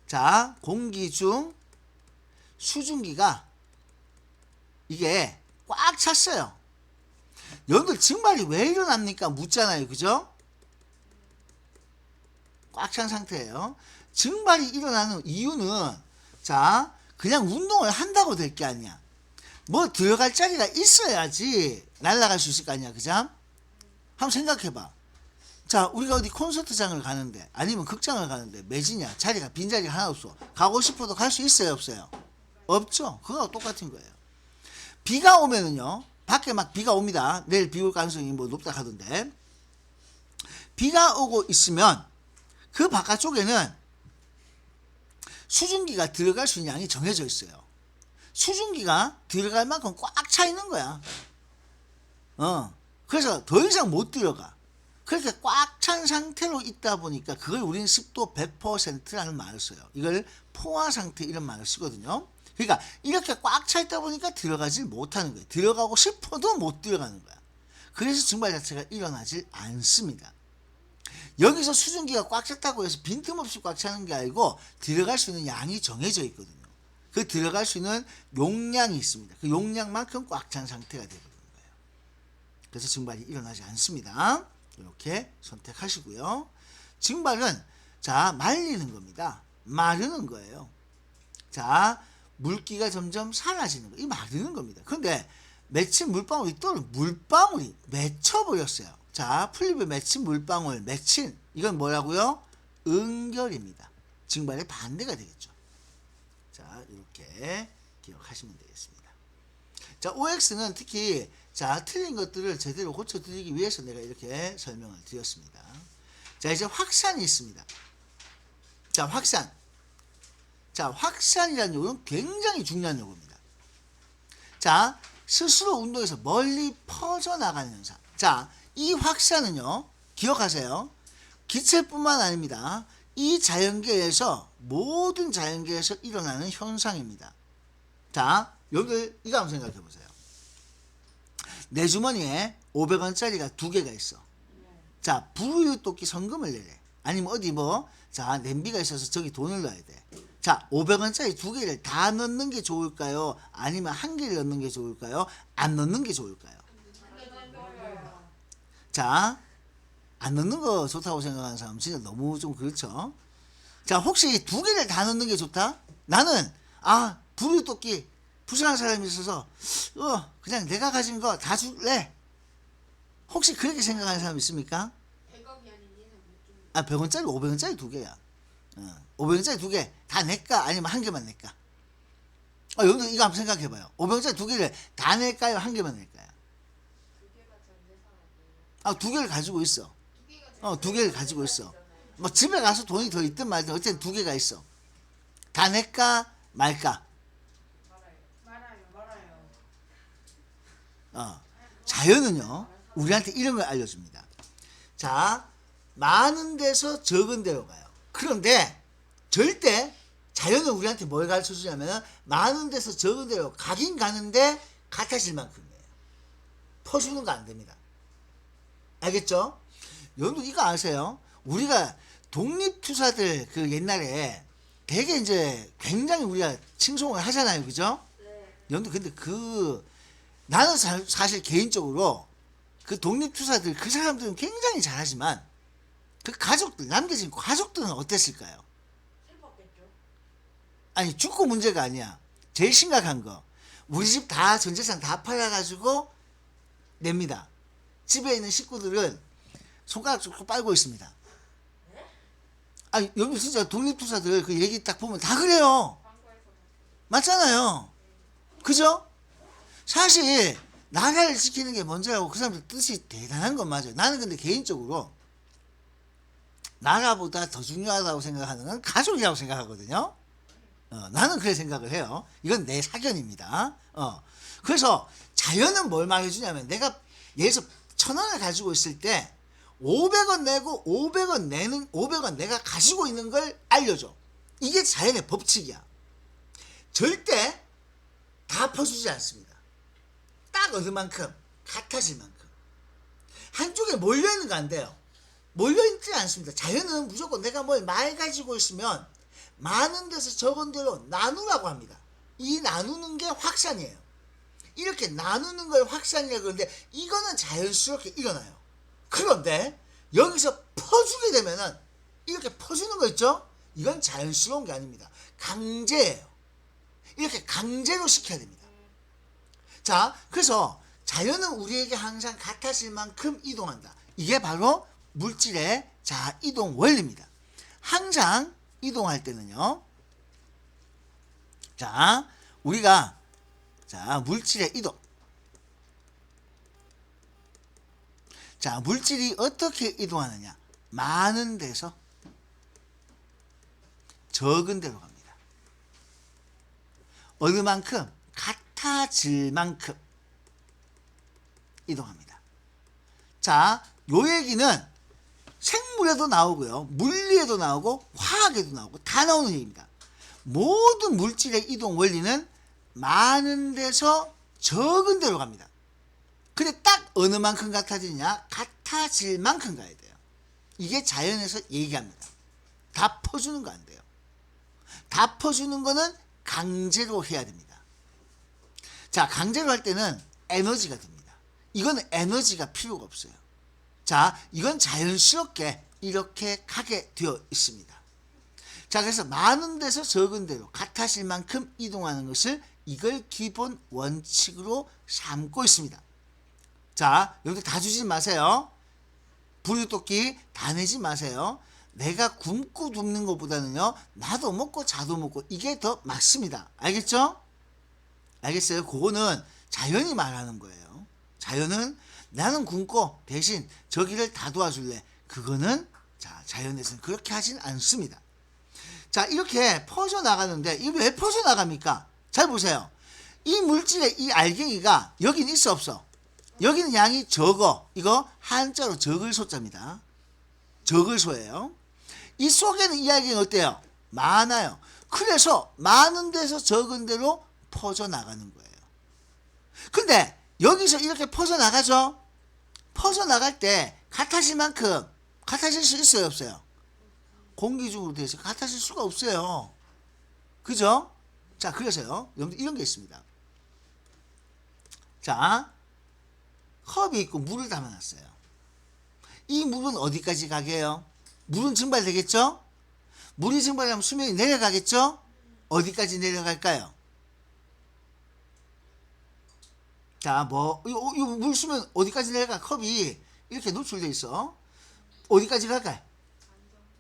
자, 공기 중 수증기가 이게 꽉 찼어요. 여러분들 증발이 왜 일어납니까? 묻잖아요. 그죠? 꽉 찬 상태예요. 증발이 일어나는 이유는 자 그냥 운동을 한다고 될 게 아니야. 뭐 들어갈 자리가 있어야지 날아갈 수 있을 거 아니야. 그죠? 한번 생각해봐. 자 우리가 어디 콘서트장을 가는데 아니면 극장을 가는데 매진이야. 자리가 빈자리가 하나 없어. 가고 싶어도 갈 수 있어요 없어요? 없죠. 그거하고 똑같은 거예요. 비가 오면은요 밖에 막 비가 옵니다. 내일 비 올 가능성이 뭐 높다 하던데 비가 오고 있으면 그 바깥쪽에는 수증기가 들어갈 수 있는 양이 정해져 있어요. 수증기가 들어갈 만큼 꽉 차 있는 거야. 그래서 더 이상 못 들어가. 그렇게 꽉 찬 상태로 있다 보니까 그걸 우리는 습도 100%라는 말을 써요. 이걸 포화 상태 이런 말을 쓰거든요. 그러니까 이렇게 꽉 차 있다 보니까 들어가질 못하는 거예요. 들어가고 싶어도 못 들어가는 거야. 그래서 증발 자체가 일어나질 않습니다. 여기서 수증기가 꽉 찼다고 해서 빈틈없이 꽉 차는 게 아니고 들어갈 수 있는 양이 정해져 있거든요. 그 들어갈 수 있는 용량이 있습니다. 그 용량만큼 꽉 찬 상태가 되거든요. 그래서 증발이 일어나지 않습니다. 이렇게 선택하시고요. 증발은 자 말리는 겁니다. 마르는 거예요. 자 물기가 점점 사라지는 거. 이 마르는 겁니다. 그런데 맺힌 물방울이 또는 물방울이 맺혀버렸어요. 자 풀립에 맺힌 물방울 맺힌 이건 뭐라고요? 응결입니다. 증발의 반대가 되겠죠. 자 이렇게 기억하시면 되겠습니다. 자 OX는 특히 자 틀린 것들을 제대로 고쳐드리기 위해서 내가 이렇게 설명을 드렸습니다. 자 이제 확산이 있습니다. 자 확산. 자 확산이라는 요소는 굉장히 중요한 요소입니다. 자 스스로 운동에서 멀리 퍼져나가는 현상. 자 이 확산은요 기억하세요. 기체뿐만 아닙니다. 이 자연계에서 모든 자연계에서 일어나는 현상입니다. 자 여기 이거 한번 생각해 보세요. 내 주머니에 500원짜리가 두 개가 있어. 자 불우유토끼 성금을 내래. 아니면 어디 뭐 자 냄비가 있어서 저기 돈을 넣어야 돼. 자 500원짜리 두 개를 다 넣는 게 좋을까요? 아니면 한 개를 넣는 게 좋을까요? 안 넣는 게 좋을까요? 자 안 넣는 거 좋다고 생각하는 사람 진짜 너무 좀 그렇죠. 자 혹시 두 개를 다 넣는 게 좋다? 나는 불우유토끼 불쌍한 사람이 있어서 그냥 내가 가진 거 다 줄래? 혹시 그렇게 생각하는 사람 있습니까? 100억이 아닌 이상 못 줍니다. 100원짜리 500원짜리 두 개야. 500원짜리 두 개 다 낼까? 아니면 한 개만 낼까? 여러분들 이거 한번 생각해봐요. 500원짜리 두 개를 다 낼까요? 한 개만 낼까요? 두 개가 전 재산이에요. 두 개를 가지고 있어. 두 개가 두 개를 가지고 있어. 뭐 집에 가서 돈이 더 있든 말든 어쨌든 두 개가 있어. 다 낼까 말까? 말아요. 자연은요 우리한테 이런 걸 알려줍니다. 자 많은 데서 적은 데로 가요. 그런데 절대 자연은 우리한테 뭘 가르쳐 주냐면 많은 데서 적은 데로 가긴 가는데 같아질 만큼이에요. 퍼주는 거 안 됩니다. 알겠죠? 여러분들 이거 아세요? 우리가 독립투사들 그 옛날에 되게 이제 굉장히 우리가 칭송을 하잖아요. 그죠? 네. 여러분들 근데 나는 사실 개인적으로 그 독립투사들 그 사람들은 굉장히 잘하지만 그 가족들 남겨진 가족들은 어땠을까요? 슬펐겠죠. 아니 죽고 문제가 아니야. 제일 심각한 거 우리 집 다 전 재산 다 팔아가지고 냅니다. 집에 있는 식구들은 손가락 쭉 빨고 있습니다. 아니 여기 진짜 독립투사들 그 얘기 딱 보면 다 그래요. 광고에서 봤어요. 맞잖아요. 그죠? 사실 나라를 지키는 게 먼저라고 그 사람들 뜻이 대단한 건 맞아요. 나는 근데 개인적으로 나라보다 더 중요하다고 생각하는 건 가족이라고 생각하거든요. 나는 그렇게 생각을 해요. 이건 내 사견입니다. 그래서 자연은 뭘 말해주냐면 내가 예를 들어서 1,000원을 가지고 있을 때 500원 내고 500원 내가 가지고 있는 걸 알려줘. 이게 자연의 법칙이야. 절대 다 퍼주지 않습니다. 딱 어느 만큼 같아질 만큼 한쪽에 몰려있는 거 안 돼요. 몰려있지 않습니다. 자연은 무조건 내가 뭘 많이 가지고 있으면 많은 데서 적은 대로 나누라고 합니다. 이 나누는 게 확산이에요. 이렇게 나누는 걸 확산이라고 그러는데 이거는 자연스럽게 일어나요. 그런데 여기서 퍼주게 되면은 이렇게 퍼주는 거 있죠? 이건 자연스러운 게 아닙니다. 강제예요. 이렇게 강제로 시켜야 됩니다. 자, 그래서 자연은 우리에게 항상 같아질 만큼 이동한다. 이게 바로 물질의 자 이동 원리입니다. 항상 이동할 때는요. 자, 우리가 자 물질의 이동. 자, 물질이 어떻게 이동하느냐? 많은 데서 적은 데로 갑니다. 어느 만큼? 같아질 만큼 이동합니다. 자, 요 얘기는 생물에도 나오고요. 물리에도 나오고 화학에도 나오고 다 나오는 얘기입니다. 모든 물질의 이동 원리는 많은 데서 적은 데로 갑니다. 근데 딱 어느 만큼 같아지냐? 같아질 만큼 가야 돼요. 이게 자연에서 얘기합니다. 다 퍼주는 거 안 돼요. 다 퍼주는 거는 강제로 해야 됩니다. 자, 강제로 할 때는 에너지가 듭니다. 이건 에너지가 필요가 없어요. 자, 이건 자연스럽게 이렇게 가게 되어 있습니다. 자, 그래서 많은 데서 적은 데로 같아질 만큼 이동하는 것을 이걸 기본 원칙으로 삼고 있습니다. 자, 여러분들 다 주지 마세요. 부리토끼 다 내지 마세요. 내가 굶고 굶는 것보다는요, 나도 먹고 자도 먹고 이게 더 맞습니다. 알겠죠? 알겠어요? 그거는 자연이 말하는 거예요. 자연은 나는 굶고 대신 저기를 다 도와줄래. 그거는 자 자연에서는 그렇게 하진 않습니다. 자, 이렇게 퍼져나가는데 이게 왜 퍼져나갑니까? 잘 보세요. 이 물질의 이 알갱이가 여기는 있어 없어? 여기는 양이 적어. 이거 한자로 적을소자입니다. 적을소예요. 이 속에는 이 알갱이 어때요? 많아요. 그래서 많은 데서 적은 데로 퍼져나가는 거예요. 근데 여기서 이렇게 퍼져나가죠? 퍼져나갈 때 같아질 만큼 같아질 수 있어요 없어요? 공기 중으로 돼서 같아질 수가 없어요. 그죠? 자, 그래서요 여러분들 이런 게 있습니다. 자, 컵이 있고 물을 담아놨어요. 이 물은 어디까지 가게요? 물은 증발되겠죠? 물이 증발하면 수면이 내려가겠죠? 어디까지 내려갈까요? 자, 이 물수면 어디까지 내려가? 컵이 이렇게 노출돼 있어. 어디까지 갈까요?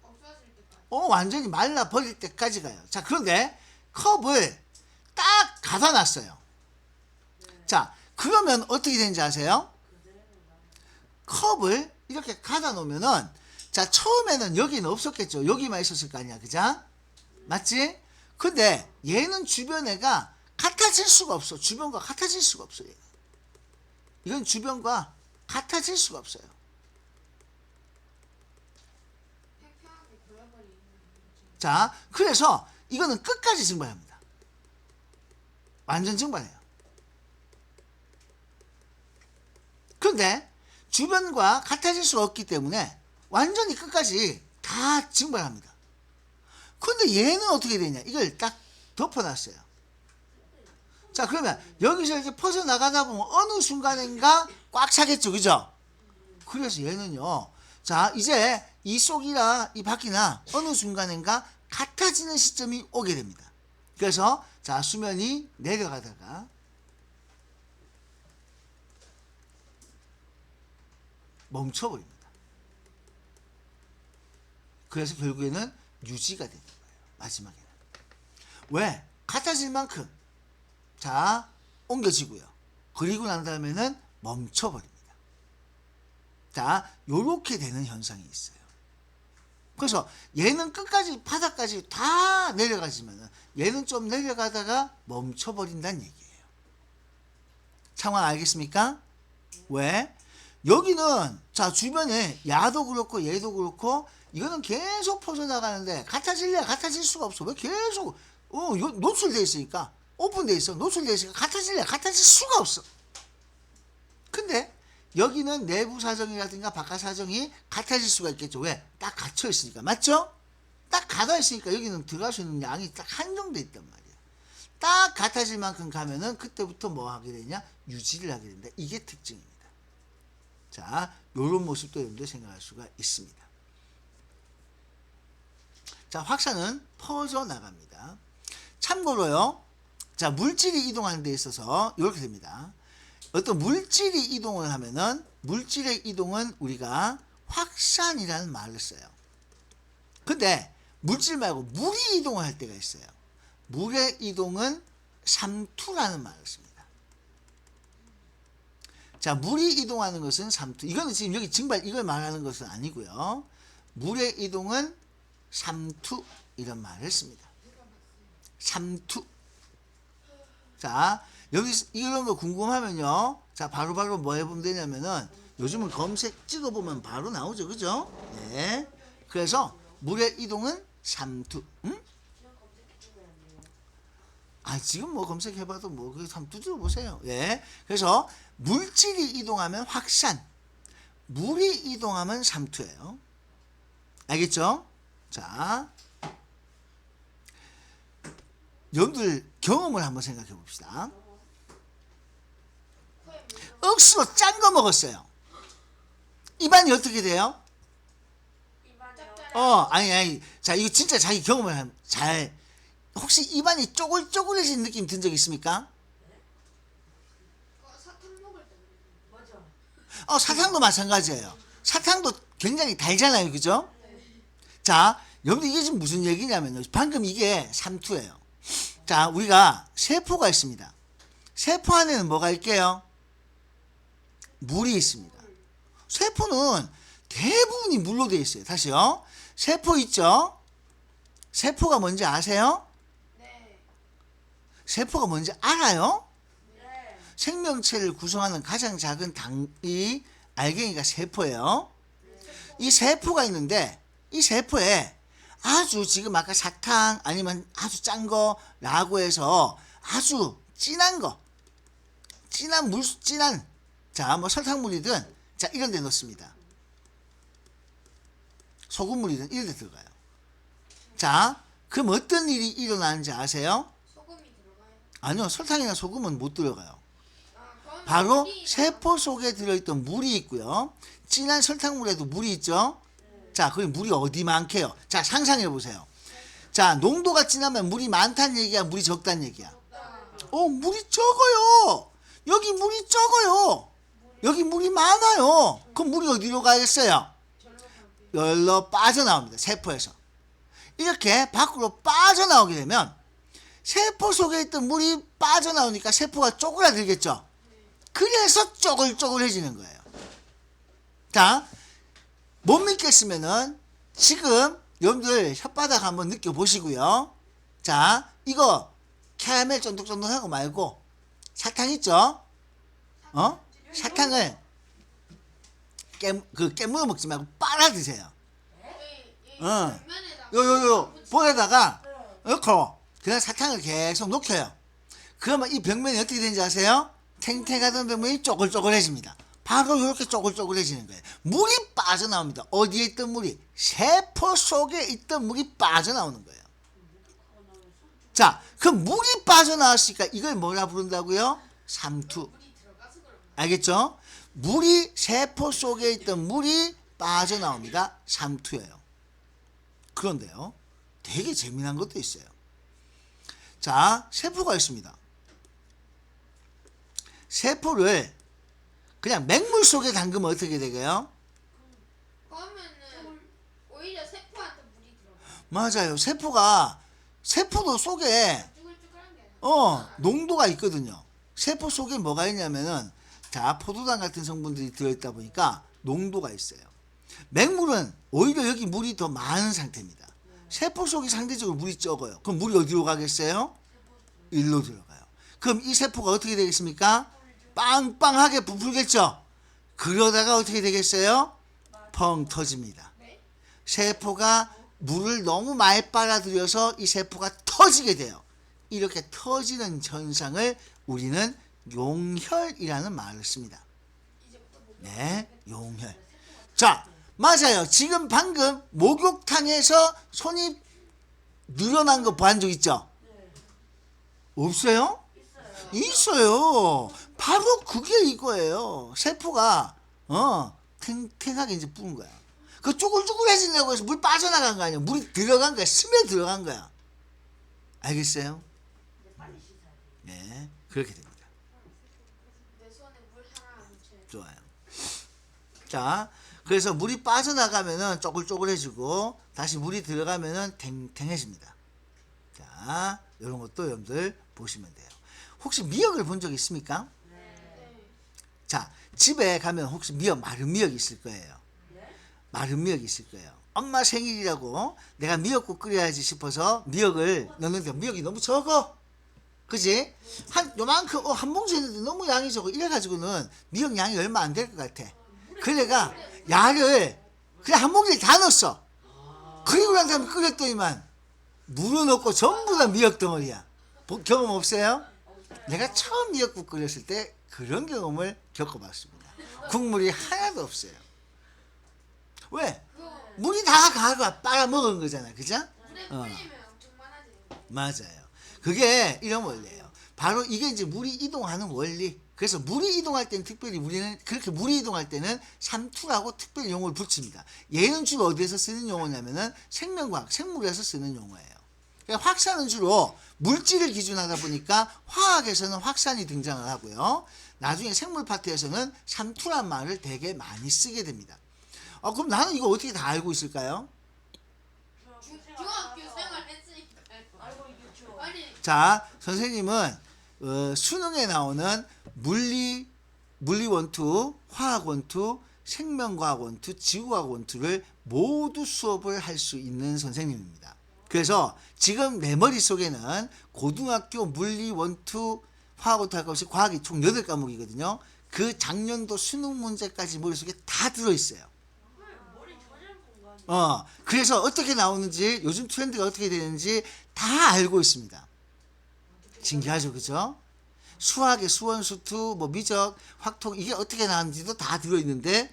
없어질 때까지. 완전히 말라 버릴 때까지 가요. 자, 그런데 컵을 딱 가다 놨어요. 자, 그러면 어떻게 되는지 아세요? 컵을 이렇게 가다 놓으면은, 자, 처음에는 여기는 없었겠죠. 여기만 있었을 거 아니야. 그죠? 맞지? 근데 얘는 주변에가 같아질 수가 없어. 주변과 같아질 수가 없어요. 이건 주변과 같아질 수가 없어요. 팽팽하게 골라버리는 거지. 자, 그래서 이거는 끝까지 증발합니다. 완전 증발해요. 그런데 주변과 같아질 수가 없기 때문에 완전히 끝까지 다 증발합니다. 근데 얘는 어떻게 되냐? 이걸 딱 덮어놨어요. 자, 그러면 여기서 이렇게 퍼져나가다 보면 어느 순간인가 꽉 차겠죠. 그죠? 그래서 얘는요. 자, 이제 이 속이나 이 밖이나 어느 순간인가 같아지는 시점이 오게 됩니다. 그래서 자, 수면이 내려가다가 멈춰버립니다. 그래서 결국에는 유지가 되는 거예요. 마지막에는. 왜? 같아질 만큼 자, 옮겨지고요. 그리고 난 다음에는 멈춰버립니다. 자, 요렇게 되는 현상이 있어요. 그래서 얘는 끝까지 바닥까지 다 내려가지만 얘는 좀 내려가다가 멈춰버린다는 얘기예요. 상황 알겠습니까? 왜? 여기는 자 주변에 야도 그렇고 얘도 그렇고 이거는 계속 퍼져나가는데 같아질래? 같아질 수가 없어. 왜 계속 노출돼 있으니까 오픈돼 있어. 노출돼 있으니까 같아질래? 같아질 수가 없어. 근데 여기는 내부 사정이라든가 바깥 사정이 같아질 수가 있겠죠. 왜? 딱 갇혀 있으니까. 맞죠? 딱 가둬 있으니까 여기는 들어갈 수 있는 양이 딱 한정돼 있단 말이야. 딱 같아질 만큼 가면은 그때부터 뭐 하게 되냐? 유지를 하게 된다. 이게 특징입니다. 자, 요런 모습도 여러분들 생각할 수가 있습니다. 자, 확산은 퍼져 나갑니다. 참고로요. 자, 물질이 이동하는 데 있어서 이렇게 됩니다. 어떤 물질이 이동을 하면은 물질의 이동은 우리가 확산이라는 말을 써요. 근데 물질 말고 물이 이동을 할 때가 있어요. 물의 이동은 삼투라는 말을 씁니다. 자, 물이 이동하는 것은 삼투. 이거는 지금 여기 증발 이걸 말하는 것은 아니고요. 물의 이동은 삼투 이런 말을 씁니다. 삼투. 자, 여기 이런 거 궁금하면요. 자, 바로바로 뭐 해보면 되냐면은 요즘은 검색 찍어보면 바로 나오죠. 그죠? 네. 그래서 물의 이동은 삼투. 응? 아, 지금 뭐 검색해봐도 뭐, 그 한번 두드려 보세요. 예. 그래서 물질이 이동하면 확산, 물이 이동하면 삼투예요. 알겠죠? 자, 여러분들 경험을 한번 생각해 봅시다. 억수로 짠 거 먹었어요. 입안이 어떻게 돼요? 아니. 자, 이거 진짜 자기 경험을 잘, 혹시 입안이 쪼글쪼글해진 느낌 든 적 있습니까? 사탕 먹을 때. 맞아. 사탕도 마찬가지예요. 사탕도 굉장히 달잖아요. 그죠? 자, 여러분들 이게 지금 무슨 얘기냐면요. 방금 이게 삼투예요. 자, 우리가 세포가 있습니다. 세포 안에는 뭐가 있게요? 물이 있습니다. 세포는 대부분이 물로 되어 있어요. 다시요. 세포 있죠? 세포가 뭔지 아세요? 네. 세포가 뭔지 알아요? 네. 생명체를 구성하는 가장 작은 당이 알갱이가 세포예요. 이 세포가 있는데 이 세포에 아주 지금 아까 사탕 아니면 아주 짠 거라고 해서 아주 진한 거, 진한 자, 뭐 설탕물이든 자, 이런 데 넣습니다. 소금물이든 이런 데 들어가요. 자, 그럼 어떤 일이 일어나는지 아세요? 소금이 들어가요. 아니요, 설탕이나 소금은 못 들어가요. 그건 바로 물이 세포 속에 들어있던 물이 있고요. 진한 설탕물에도 물이 있죠. 자, 그 물이 어디 많게요? 자, 상상해 보세요. 자, 농도가 진하면 물이 많다는 얘기야, 물이 적다는 얘기야? 물이 적어요. 여기 물이 적어요. 여기 물이 많아요. 그럼 물이 어디로 가겠어요? 열로 빠져나옵니다. 세포에서. 이렇게 밖으로 빠져나오게 되면 세포 속에 있던 물이 빠져나오니까 세포가 쪼그라들겠죠. 그래서 쪼글쪼글해지는 거예요. 자, 못 믿겠으면은 지금 여러분들 혓바닥 한번 느껴보시고요. 자, 이거 캐러멜 쫀득쫀득하고 말고 사탕 있죠? 사탕을 깨물어 먹지 말고 빨아 드세요. 요 볼에다가 넣고 그냥 사탕을 계속 녹여요. 그러면 이 벽면이 어떻게 되는지 아세요? 탱탱하던 벽면이 쪼글쪼글해집니다. 바로 이렇게 쪼글쪼글해지는 거예요. 물이 빠져나옵니다. 어디에 있던 물이? 세포 속에 있던 물이 빠져나오는 거예요. 자, 그럼 물이 빠져나왔으니까 이걸 뭐라 부른다고요? 삼투. 알겠죠? 물이 세포 속에 있던 물이 빠져나옵니다. 삼투예요. 그런데요, 되게 재미난 것도 있어요. 자, 세포가 있습니다. 세포를 그냥 맹물 속에 담그면 어떻게 되게요? 그러면은 오히려 세포한테 물이 들어가. 맞아요. 세포도 속에 쭈글쭈글한 게 아니라. 농도가 있거든요. 세포 속에 뭐가 있냐면은 자, 포도당 같은 성분들이 들어있다 보니까 농도가 있어요. 맹물은 오히려 여기 물이 더 많은 상태입니다. 세포 속이 상대적으로 물이 적어요. 그럼 물이 어디로 가겠어요? 일로 들어가요. 그럼 이 세포가 어떻게 되겠습니까? 빵빵하게 부풀겠죠? 그러다가 어떻게 되겠어요? 펑 터집니다. 세포가 물을 너무 많이 빨아들여서 이 세포가 터지게 돼요. 이렇게 터지는 현상을 우리는 용혈이라는 말을 씁니다. 네, 용혈. 자, 맞아요. 지금 방금 목욕탕에서 손이 늘어난 거 본 적 있죠? 없어요? 있어요. 바로 그게 이거예요. 세포가 탱탱하게 이제 부은 거야. 그 쭈글쭈글해지려고 해서 물 빠져나간 거 아니야. 물이 들어간 거야. 스며 들어간 거야. 알겠어요? 이제 빨리 씻어야 돼. 네, 그렇게 됩니다. 내 손에 물 하나 안 묻혀요. 좋아요. 자, 그래서 물이 빠져나가면은 쪼글쪼글해지고 다시 물이 들어가면은 탱탱해집니다. 자, 이런 것도 여러분들 보시면 돼요. 혹시 미역을 본 적 있습니까? 네. 자, 집에 가면 혹시 미역, 마른 미역 있을 거예요. 예? 마른 미역 있을 거예요. 엄마 생일이라고 내가 미역국 끓여야지 싶어서 미역을 넣는데 미역이 너무 적어. 그지? 한 요만큼 한 봉지 했는데 너무 양이 적어. 이래가지고는 미역 양이 얼마 안 될 것 같아. 그래가 야를 그냥 한 봉지에 다 넣었어. 그리고 난 다음에 끓였더니만 물을 넣고 전부 다 미역 덩어리야. 경험 없어요? 내가 처음 미역국 끓였을 때 그런 경험을 겪어봤습니다. 국물이 하나도 없어요. 왜? 그거 물이 다 가가 빨아먹은 거잖아. 그죠? 물에 어. 불리면 엄청 많아지는 거. 맞아요. 그게 이런 원리예요. 바로 이게 이제 물이 이동하는 원리. 그래서 물이 이동할 때는 특별히 우리는 그렇게 물이 이동할 때는 삼투라고 특별히 용어를 붙입니다. 얘는 주로 어디에서 쓰는 용어냐면은 생명과학, 생물에서 쓰는 용어예요. 그러니까 확산은 주로 물질을 기준하다 보니까 화학에서는 확산이 등장을 하고요. 나중에 생물 파트에서는 삼투란 말을 되게 많이 쓰게 됩니다. 그럼 나는 이거 어떻게 다 알고 있을까요? 중학교 생활 했으니까요. 알고 있겠죠. 아니 자, 선생님은 수능에 나오는 물리 원투, 화학 원투, 생명과학 원투, 지구과학 원투를 모두 수업을 할 수 있는 선생님입니다. 그래서 지금 내 머릿속에는 고등학교 물리 원투, 화학 원투 할 것 없이 과학이 총 8과목이거든요. 그 작년도 수능 문제까지 머릿속에 다 들어있어요. 머리 저장 공간. 그래서 어떻게 나오는지, 요즘 트렌드가 어떻게 되는지 다 알고 있습니다. 신기하죠, 그죠? 수학의 수원수투, 뭐 미적, 확통 이게 어떻게 나왔는지도 다 들어있는데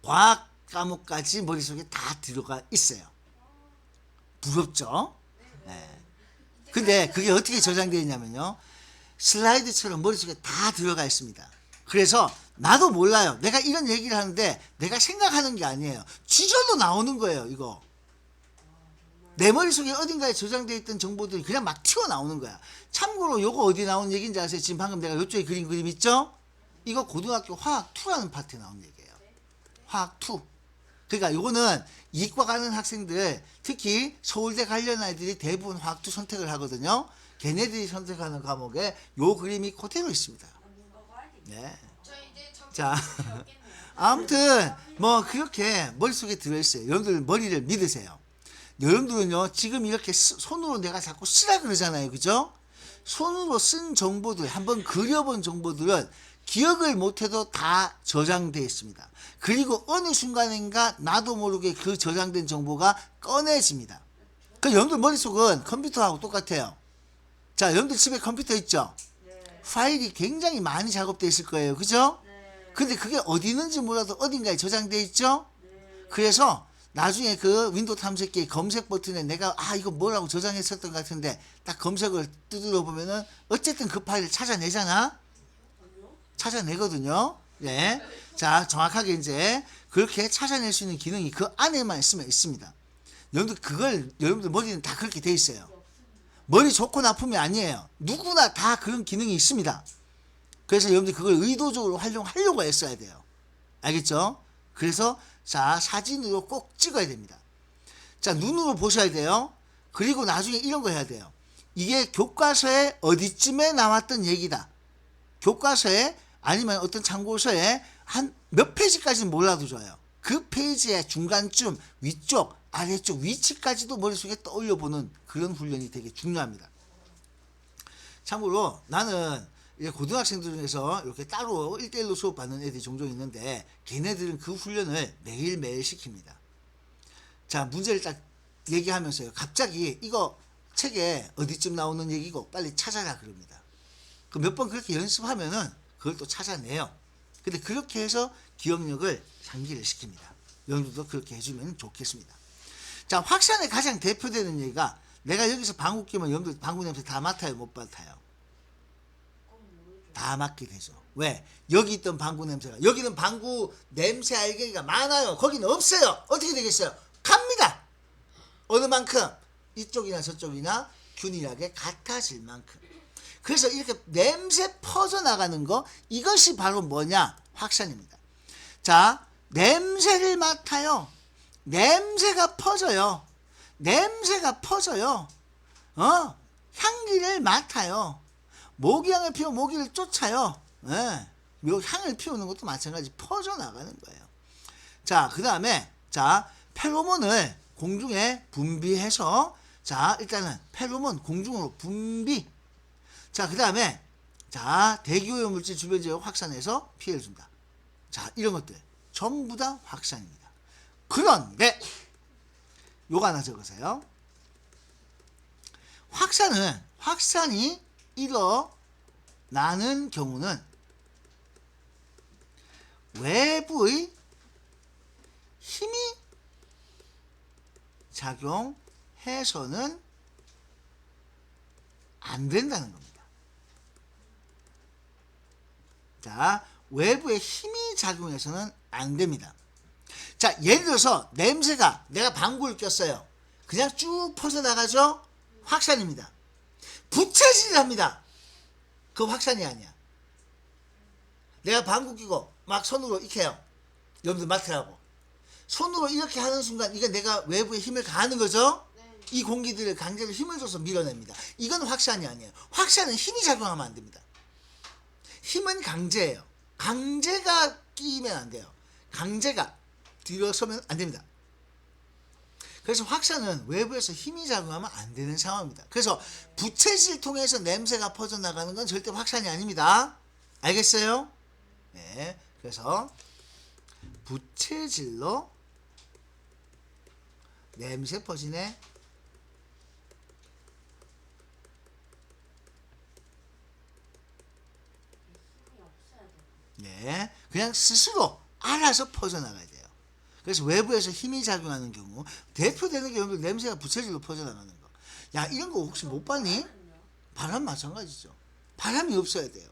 과학 과목까지 머릿속에 다 들어가 있어요. 부럽죠? 네. 근데 그게 어떻게 저장되어 있냐면요. 슬라이드처럼 머릿속에 다 들어가 있습니다. 그래서 나도 몰라요. 내가 이런 얘기를 하는데 내가 생각하는 게 아니에요. 지절로 나오는 거예요, 이거. 내 머릿속에 어딘가에 저장되어 있던 정보들이 그냥 막 튀어나오는 거야. 참고로 요거 어디 나온 얘기인지 아세요? 지금 방금 내가 요쪽에 그린 그림 있죠? 이거 고등학교 화학 2라는 파트에 나온 얘기예요. 화학 2. 그러니까 요거는 이과 가는 학생들, 특히 서울대 관련 아이들이 대부분 화학 2 선택을 하거든요. 걔네들이 선택하는 과목에 요 그림이 그대로 있습니다. 뭔가 봐야 돼. 네. 저 이제 자. 적겠네요. 아무튼 뭐 그렇게 머릿속에 들어있어요. 여러분들 머리를 믿으세요. 여러분들은요 지금 이렇게 손으로 내가 자꾸 쓰라 그러잖아요. 그죠? 손으로 쓴 정보들, 한번 그려본 정보들은 기억을 못해도 다 저장되어 있습니다. 그리고 어느 순간인가 나도 모르게 그 저장된 정보가 꺼내집니다. 그 여러분들 머릿속은 컴퓨터하고 똑같아요. 자, 여러분들 집에 컴퓨터 있죠? 네. 파일이 굉장히 많이 작업되어 있을 거예요. 그죠? 네. 근데 그게 어디 있는지 몰라도 어딘가에 저장되어 있죠? 네. 그래서 나중에 그 윈도우 탐색기 검색 버튼에 내가 이거 뭐라고 저장했었던 것 같은데 딱 검색을 두드려 보면은 어쨌든 그 파일을 찾아내잖아. 찾아내거든요. 네. 자, 정확하게 이제 그렇게 찾아낼 수 있는 기능이 그 안에만 있으면 있습니다. 여러분들 머리는 다 그렇게 돼 있어요. 머리 좋고 나쁨이 아니에요. 누구나 다 그런 기능이 있습니다. 그래서 여러분들 그걸 의도적으로 활용하려고 했어야 돼요. 알겠죠? 그래서 자, 사진으로 꼭 찍어야 됩니다. 자, 눈으로 보셔야 돼요. 그리고 나중에 이런 거 해야 돼요. 이게 교과서에 어디쯤에 나왔던 얘기다. 교과서에 아니면 어떤 참고서에 한 몇 페이지까지는 몰라도 좋아요. 그 페이지의 중간쯤, 위쪽, 아래쪽, 위치까지도 머릿속에 떠올려 보는 그런 훈련이 되게 중요합니다. 참고로 나는 이제 고등학생들 중에서 이렇게 따로 1대1로 수업받는 애들이 종종 있는데 걔네들은 그 훈련을 매일매일 시킵니다. 자, 문제를 딱 얘기하면서요. 갑자기 이거 책에 어디쯤 나오는 얘기고 빨리 찾아라 그럽니다. 그 몇 번 그렇게 연습하면은 그걸 또 찾아내요. 근데 그렇게 해서 기억력을 상기를 시킵니다. 여러분들도 그렇게 해주면 좋겠습니다. 자, 확산의 가장 대표되는 얘기가 내가 여기서 방구 끼면 여러분들 방구 냄새 다 맡아요, 못 맡아요? 그건 모르죠. 다 맡게 되죠. 왜? 여기 있던 방구 냄새가, 여기는 방구 냄새 알갱이가 많아요. 거기는 없어요. 어떻게 되겠어요? 갑니다. 어느 만큼? 이쪽이나 저쪽이나 균일하게 같아질 만큼. 그래서 이렇게 냄새 퍼져나가는 거, 이것이 바로 뭐냐? 확산입니다. 자, 냄새를 맡아요. 냄새가 퍼져요. 냄새가 퍼져요. 향기를 맡아요. 모기향을 피워 모기를 쫓아요. 향을 피우는 것도 마찬가지 퍼져나가는 거예요. 자, 그 다음에 자, 페로몬을 공중에 분비해서, 자, 일단은 페로몬 공중으로 분비. 자, 그 다음에 자, 대기오염 물질 주변 지역 확산해서 피해를 준다. 자, 이런 것들 전부 다 확산입니다. 그런데 요거 하나 적으세요. 확산이 일어나는 경우는 외부의 힘이 작용해서는 안 된다는 겁니다. 자, 외부의 힘이 작용해서는 안 됩니다. 자, 예를 들어서 냄새가, 내가 방구를 꼈어요. 그냥 쭉 퍼져나가죠? 확산입니다. 부채질을 합니다. 그 확산이 아니야. 내가 방구 끼고 막 손으로 이렇게 해요. 여러분들 맡으라고. 손으로 이렇게 하는 순간 이게 내가 외부에 힘을 가하는 거죠? 네. 이 공기들을 강제로 힘을 줘서 밀어냅니다. 이건 확산이 아니에요. 확산은 힘이 작용하면 안 됩니다. 힘은 강제예요. 강제가 끼면 안 돼요. 강제가 들어서면 안 됩니다. 그래서 확산은 외부에서 힘이 작용하면 안 되는 상황입니다. 그래서 부채질 통해서 냄새가 퍼져나가는 건 절대 확산이 아닙니다. 알겠어요? 네. 그래서 부채질로 냄새 퍼지네. 힘이 없어야 돼. 네. 그냥 스스로 알아서 퍼져나가야 돼요. 그래서 외부에서 힘이 작용하는 경우, 대표되는 경우 냄새가 부채질로 퍼져나가는 거. 야, 이런 거 혹시 못 봤니? 바람 마찬가지죠. 바람이 없어야 돼요.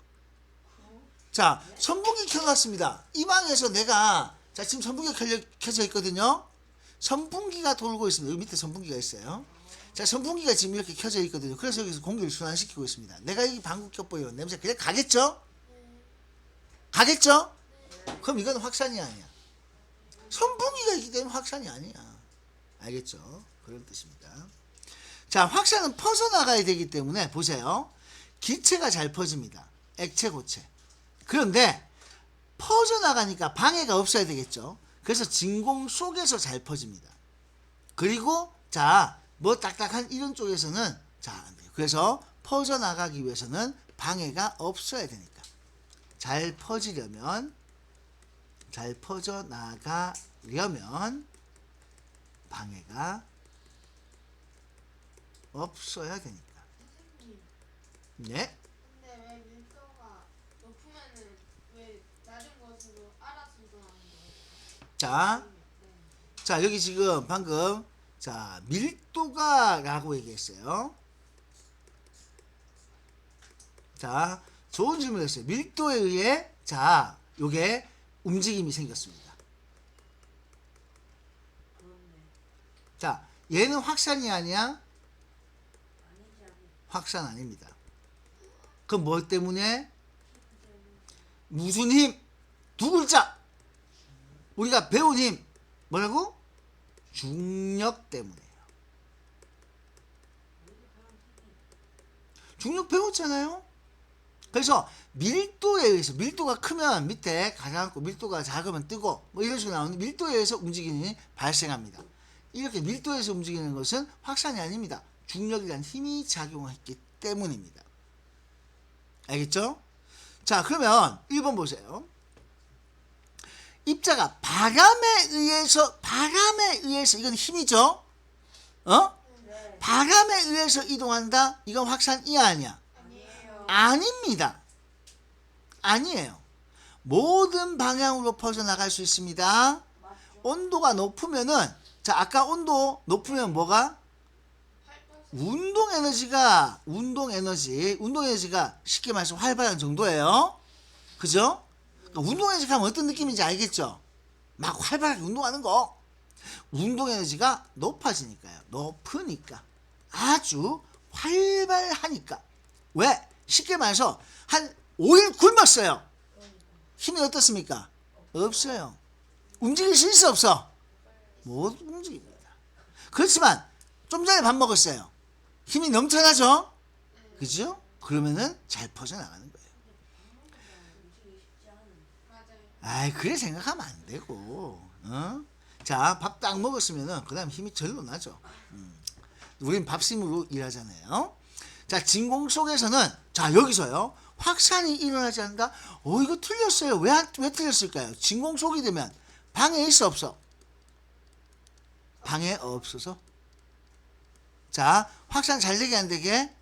자, 선풍기 켜놨습니다. 이 방에서 내가, 자, 지금 선풍기가 켜져 있거든요. 선풍기가 돌고 있습니다. 여기 밑에 선풍기가 있어요. 자, 선풍기가 지금 이렇게 켜져 있거든요. 그래서 여기서 공기를 순환시키고 있습니다. 내가 이 방구 껴보이는 냄새 그냥 가겠죠? 가겠죠? 그럼 이건 확산이 아니야. 선풍기가 있기 때문에 확산이 아니야. 알겠죠? 그런 뜻입니다. 자, 확산은 퍼져나가야 되기 때문에 보세요. 기체가 잘 퍼집니다. 액체, 고체. 그런데 퍼져나가니까 방해가 없어야 되겠죠. 그래서 진공 속에서 잘 퍼집니다. 그리고 자, 뭐 딱딱한 이런 쪽에서는 자, 안 돼요. 그래서 퍼져나가기 위해서는 방해가 없어야 되니까. 잘 퍼지려면, 잘 퍼져나가려면 방해가 없어야 되니까. 선생님, 네? 근데 왜 밀도가 높으면은 왜 낮은 곳으로 알아서 이동하는 거예요? 자, 네. 자, 여기 지금 방금 자, 밀도가 라고 얘기했어요. 자, 좋은 질문이었어요. 밀도에 의해 자, 요게 움직임이 생겼습니다. 그렇네. 자, 얘는 확산이 아니야? 아니지, 아니지. 확산 아닙니다. 그럼 뭐 때문에? 힘 때문에. 무슨 힘? 두 글자. 우리가 배운 힘. 뭐라고? 중력 때문에요. 중력 배웠잖아요. 그래서 밀도에 의해서, 밀도가 크면 밑에 가라앉고 밀도가 작으면 뜨고 뭐 이런 식으로 나오는데 밀도에 의해서 움직임이 발생합니다. 이렇게 밀도에서 움직이는 것은 확산이 아닙니다. 중력이란 힘이 작용했기 때문입니다. 알겠죠? 자, 그러면 1번 보세요. 입자가 바람에 의해서 이건 힘이죠? 네. 바람에 의해서 이동한다? 이건 확산이야 아니야? 아니에요. 아닙니다. 아니에요. 모든 방향으로 퍼져나갈 수 있습니다. 맞죠? 온도가 높으면은, 자, 아까 온도 높으면 뭐가? 활동성 운동 에너지가 쉽게 말해서 활발한 정도예요. 그죠? 그러니까 운동 에너지 하면 어떤 느낌인지 알겠죠? 막 활발하게 운동하는 거. 운동 에너지가 높아지니까요. 높으니까. 아주 활발하니까. 왜? 쉽게 말해서 한 5일 굶었어요. 힘이 어떻습니까? 없어요. 움직일 수 있어 없어? 못 움직입니다. 그렇지만 좀 전에 밥 먹었어요. 힘이 넘쳐나죠? 그죠? 그러면은 잘 퍼져나가는 거예요. 움직이기 쉽지 않은. 맞아요. 아이, 그래 생각하면 안 되고. 어? 자, 밥 딱 먹었으면은 그 다음 힘이 절로 나죠. 우린 밥심으로 일하잖아요. 자, 진공 속에서는, 자, 여기서요, 확산이 일어나지 않는다? 이거 틀렸어요. 왜 틀렸을까요? 진공 속이 되면 방에 있어 없어? 방에 없어서. 자, 확산 잘 되게 안 되게?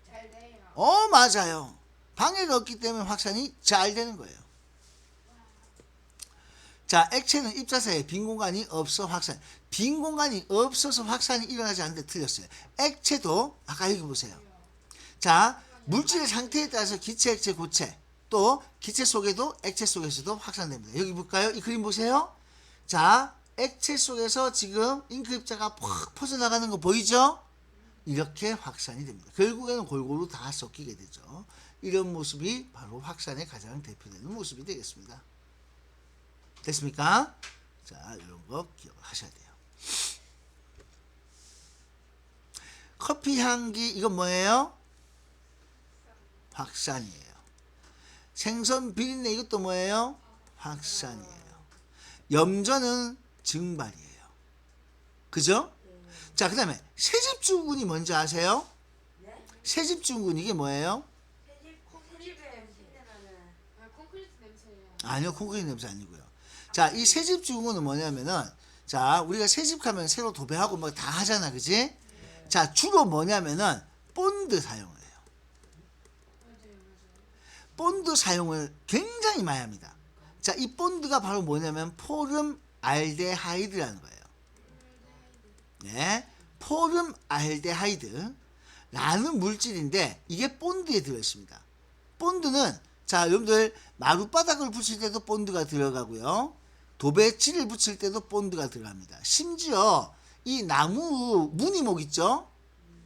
잘 돼요. 맞아요. 방해가 없기 때문에 확산이 잘 되는 거예요. 자, 액체는 입자사이에 빈 공간이 없어 확산. 빈 공간이 없어서 확산이 일어나지 않는데 틀렸어요. 액체도 아까 여기 보세요. 자, 물질의 상태에 따라서 기체, 액체, 고체, 또 기체 속에도 액체 속에서도 확산됩니다. 여기 볼까요? 이 그림 보세요. 자, 액체 속에서 지금 잉크 입자가 팍 퍼져나가는 거 보이죠? 이렇게 확산이 됩니다. 결국에는 골고루 다 섞이게 되죠. 이런 모습이 바로 확산의 가장 대표되는 모습이 되겠습니다. 됐습니까? 자, 이런 거 기억하셔야 돼요. 커피 향기, 이건 뭐예요? 확산이에요. 생선 비린내, 이것도 뭐예요? 확산이에요. 염전은 증발이에요. 그죠? 자, 그 다음에 세집주근이 뭔지 아세요? 네? 세집주근, 이게 뭐예요? 새집에 냄새 나는. 아, 콘크리트 냄새예요. 아니요, 콘크리트 냄새 아니고요. 자, 이 새집주근은 뭐냐면은, 자, 우리가 새집하면 새로 도배하고 뭐 다 하잖아, 그지? 자, 주로 뭐냐면은 본드 사용을 해요. 맞아요. 본드 사용을 굉장히 많이 합니다. 자, 이 본드가 바로 뭐냐면 포름 알데하이드라는 거예요. 네, 포름 알데하이드라는 물질인데 이게 본드에 들어있습니다. 본드는, 자, 여러분들 마룻바닥을 붙일 때도 본드가 들어가고요. 도배지를 붙일 때도 본드가 들어갑니다. 심지어 이 나무 무늬목 있죠?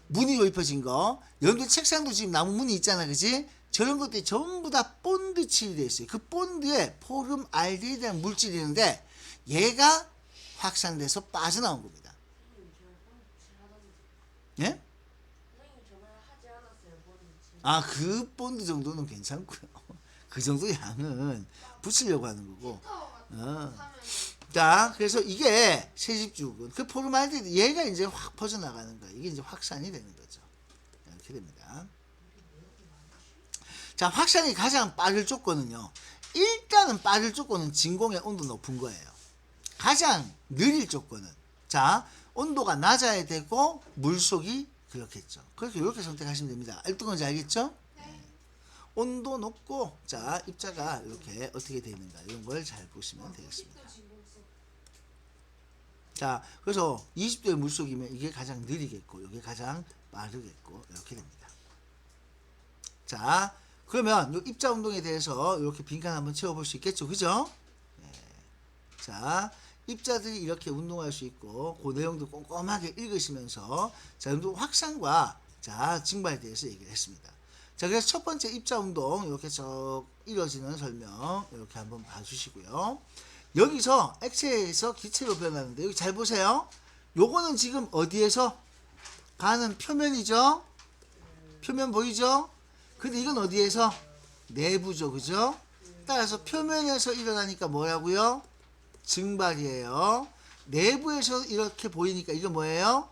무늬로 입혀진 거. 여러분들 책상도 지금 나무 무늬 있잖아, 그지? 저런 것들이 전부 다 본드 칠이 되어 있어요. 그 본드에 포름 알데히드라는 물질이 있는데 얘가 확산돼서 빠져나온 겁니다. 선생님 저 본드 하던데. 예? 선생님 저번에 하지 않았어요 본드. 아, 그 본드 정도는 괜찮고요. 그 정도 양은 붙이려고 하는 거고. 타워 같은 거 어. 사면 자, 그래서 이게 새집주근. 그 포름알데히드, 얘가 이제 확 퍼져나가는 거예요. 이게 이제 확산이 되는 거죠. 이렇게 됩니다. 자, 확산이 가장 빠를 조건은요. 일단은 빠를 조건은 진공의 온도 높은 거예요. 가장 느릴 조건은, 자, 온도가 낮아야 되고 물속이 그렇겠죠. 그래서 이렇게 선택하시면 됩니다. 어떤 건지 알겠죠? 온도 높고, 자, 입자가 이렇게 어떻게 되어 있는가, 이런 걸 잘 보시면 되겠습니다. 또 진공속. 자, 그래서 20도의 물속이면 이게 가장 느리겠고, 이게 가장 빠르겠고, 이렇게 됩니다. 자, 그러면 이 입자 운동에 대해서 이렇게 빈칸 한번 채워볼 수 있겠죠, 그죠? 네. 자, 입자들이 이렇게 운동할 수 있고, 그 내용도 꼼꼼하게 읽으시면서, 자, 운동 확산과, 자, 증발에 대해서 얘기를 했습니다. 자, 그래서 첫 번째 입자 운동, 이렇게 쭉 이루어지는 설명, 이렇게 한번 봐주시고요. 여기서 액체에서 기체로 변하는데, 여기 잘 보세요. 요거는 지금 어디에서 가는 표면이죠? 표면 보이죠? 근데 이건 어디에서? 내부죠, 그죠? 따라서 표면에서 일어나니까 뭐라고요? 증발이에요. 내부에서 이렇게 보이니까 이거 뭐예요?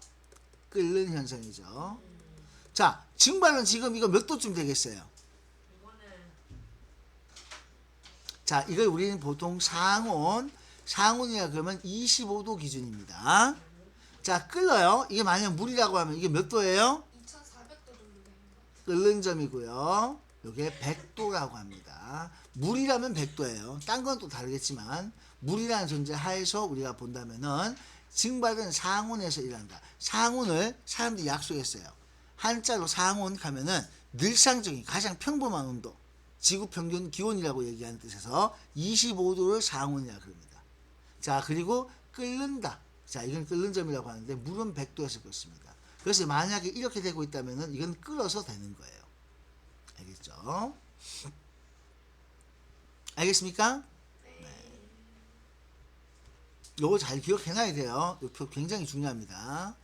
끓는 현상이죠. 자, 증발은 지금 이거 몇 도쯤 되겠어요? 이거는 자, 이걸 우리는 보통 상온이라 그러면 25도 기준입니다. 자, 끓어요. 이게 만약 물이라고 하면 이게 몇 도예요? 2,400도 정도 되는 거. 끓는 점이고요. 이게 100도라고 합니다. 물이라면 100도예요. 딴 건 또 다르겠지만 물이라는 존재 하에서 우리가 본다면은 증발은 상온에서 일어난다. 상온을 사람들이 약속했어요. 한자로 상온 하면은 늘상적인 가장 평범한 온도, 지구 평균 기온이라고 얘기하는 뜻에서 25도를 상온이라고 합니다. 자, 그리고 끓는다. 자, 이건 끓는 점이라고 하는데 물은 100도에서 끓습니다. 그래서 만약에 이렇게 되고 있다면은 이건 끓어서 되는 거예요. 알겠죠? 알겠습니까? 요거 잘 기억해놔야 돼요. 이 표 굉장히 중요합니다.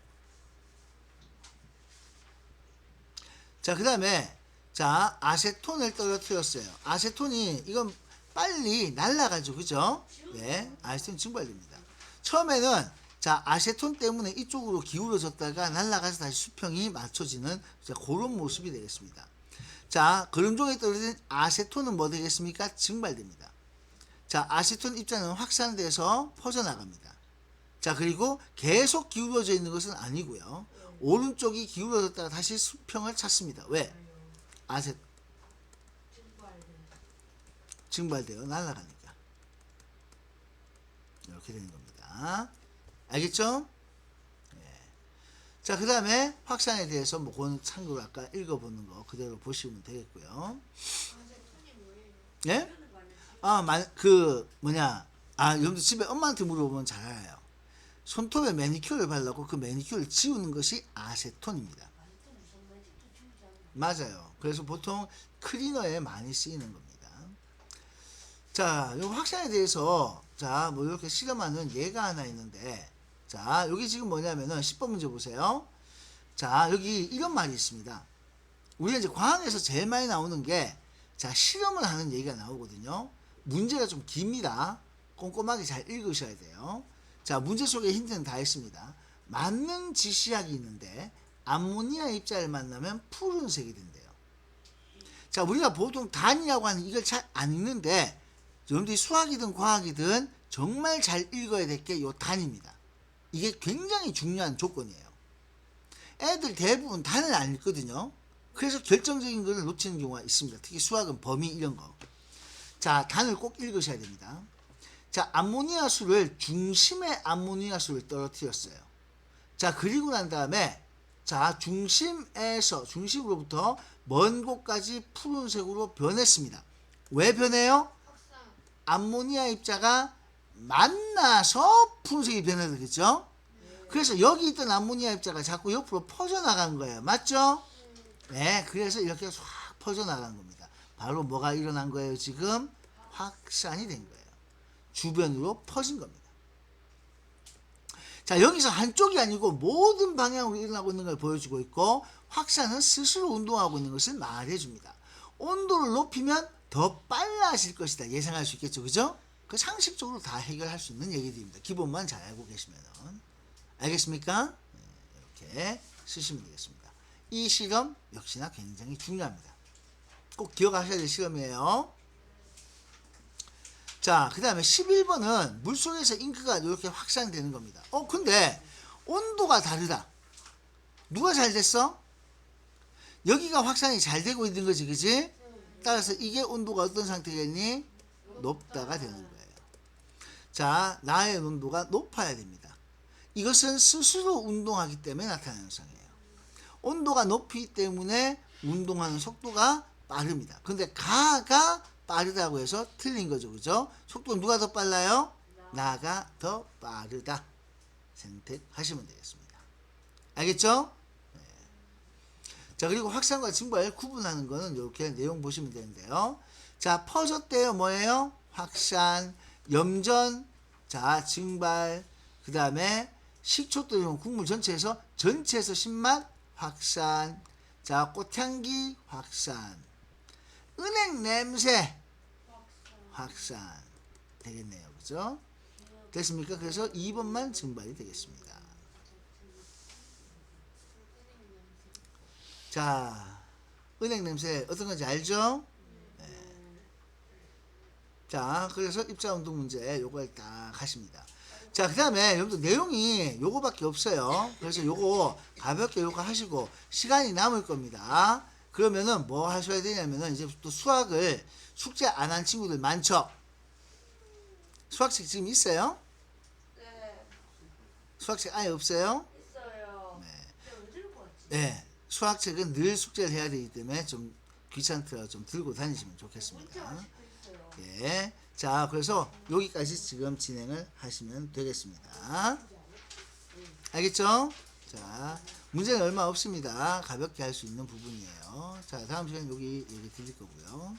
자, 그 다음에 자, 아세톤을 떨어뜨렸어요. 아세톤이 이건 빨리 날아가죠. 그죠? 네, 아세톤 증발됩니다. 처음에는 자, 아세톤 때문에 이쪽으로 기울어졌다가 날아가서 다시 수평이 맞춰지는 자, 그런 모습이 되겠습니다. 자, 거름종에 떨어진 아세톤은 뭐 되겠습니까? 증발됩니다. 자, 아세톤 입자는 확산돼서 퍼져나갑니다. 자, 그리고 계속 기울어져 있는 것은 아니고요. 오른쪽이 기울어졌다가 다시 수평을 찾습니다. 왜? 아세 증발되어 날아가니까. 이렇게 되는 겁니다. 알겠죠? 네. 자, 그 다음에 확산에 대해서 뭐 그건 참고로 아까 읽어보는 거 그대로 보시면 되겠고요. 아세톤이 뭐예요? 예? 여러분들 집에 엄마한테 물어보면 잘 알아요. 손톱에 매니큐어를 바르고 그 매니큐어를 지우는 것이 아세톤입니다. 맞아요. 그래서 보통 클리너에 많이 쓰이는 겁니다. 자, 이 확산에 대해서 자, 뭐 이렇게 실험하는 예가 하나 있는데 자, 여기 지금 뭐냐면은 10번 문제 보세요. 자, 여기 이런 말이 있습니다. 우리가 이제 과학에서 제일 많이 나오는 게 자, 실험을 하는 얘기가 나오거든요. 문제가 좀 깁니다. 꼼꼼하게 잘 읽으셔야 돼요. 자, 문제 속에 힌트는 다 있습니다. 맞는 지시약이 있는데 암모니아 입자를 만나면 푸른색이 된대요. 자, 우리가 보통 단이라고 하는 이걸 잘 안 읽는데 여러분들이 수학이든 과학이든 정말 잘 읽어야 될 게 요 단입니다. 이게 굉장히 중요한 조건이에요. 애들 대부분 단을 안 읽거든요. 그래서 결정적인 것을 놓치는 경우가 있습니다. 특히 수학은 범위 이런 거. 자, 단을 꼭 읽으셔야 됩니다. 자, 암모니아 수를 중심의 암모니아 수를 떨어뜨렸어요. 자, 그리고 난 다음에 자, 중심으로부터 먼 곳까지 푸른색으로 변했습니다. 왜 변해요? 확산. 암모니아 입자가 만나서 푸른색이 변해되겠죠? 그래서 여기 있던 암모니아 입자가 자꾸 옆으로 퍼져나간 거예요. 맞죠? 네, 그래서 이렇게 확 퍼져나간 겁니다. 바로 뭐가 일어난 거예요? 지금 확산이 된 거예요. 주변으로 퍼진 겁니다. 자, 여기서 한쪽이 아니고 모든 방향으로 일어나고 있는 걸 보여주고 있고 확산은 스스로 운동하고 있는 것을 말해줍니다. 온도를 높이면 더 빨라질 것이다. 예상할 수 있겠죠. 그죠? 그 상식적으로 다 해결할 수 있는 얘기들입니다. 기본만 잘 알고 계시면. 알겠습니까? 네, 이렇게 쓰시면 되겠습니다. 이 실험 역시나 굉장히 중요합니다. 꼭 기억하셔야 될 실험이에요. 자, 그 다음에 11번은 물속에서 잉크가 이렇게 확산되는 겁니다. 근데 온도가 다르다. 누가 잘 됐어? 여기가 확산이 잘 되고 있는 거지, 그지? 따라서 이게 온도가 어떤 상태겠니? 높다가 되는 거예요. 자, 나의 온도가 높아야 됩니다. 이것은 스스로 운동하기 때문에 나타나는 현상이에요. 온도가 높기 때문에 운동하는 속도가 빠릅니다. 근데 가가 빠르다고 해서 틀린 거죠. 그죠? 속도는 누가 더 빨라요? 나가 더 빠르다. 선택하시면 되겠습니다. 알겠죠? 네. 자, 그리고 확산과 증발 구분하는 거는 이렇게 내용 보시면 되는데요. 자, 퍼졌대요. 뭐예요? 확산, 염전, 자, 증발, 그 다음에 식초 또는 국물 전체에서 신맛 확산, 자, 꽃향기 확산, 은행 냄새 확산 되겠네요. 그죠? 됐습니까? 그래서 2번만 증발이 되겠습니다. 자, 은행 냄새 어떤 건지 알죠? 네. 자, 그래서 입자운동 문제 요걸 딱 하십니다. 자, 그 다음에 여러분들 내용이 요거밖에 없어요. 그래서 요거 가볍게 요거 하시고 시간이 남을 겁니다. 그러면은 뭐 하셔야 되냐면은 이제 또 수학을 숙제 안 한 친구들 많죠? 수학책 지금 있어요? 네. 수학책 아예 없어요? 있어요. 네. 근데 왜 들고 왔지? 네. 수학책은 늘 숙제를 해야 되기 때문에 좀 귀찮더라도 좀 들고 다니시면 좋겠습니다. 문자가 찍혀 있어요. 예. 자, 그래서 여기까지 지금 진행을 하시면 되겠습니다. 알겠죠? 자, 문제는 얼마 없습니다. 가볍게 할 수 있는 부분이에요. 자, 다음 시간에 여기 얘기 드릴 거고요.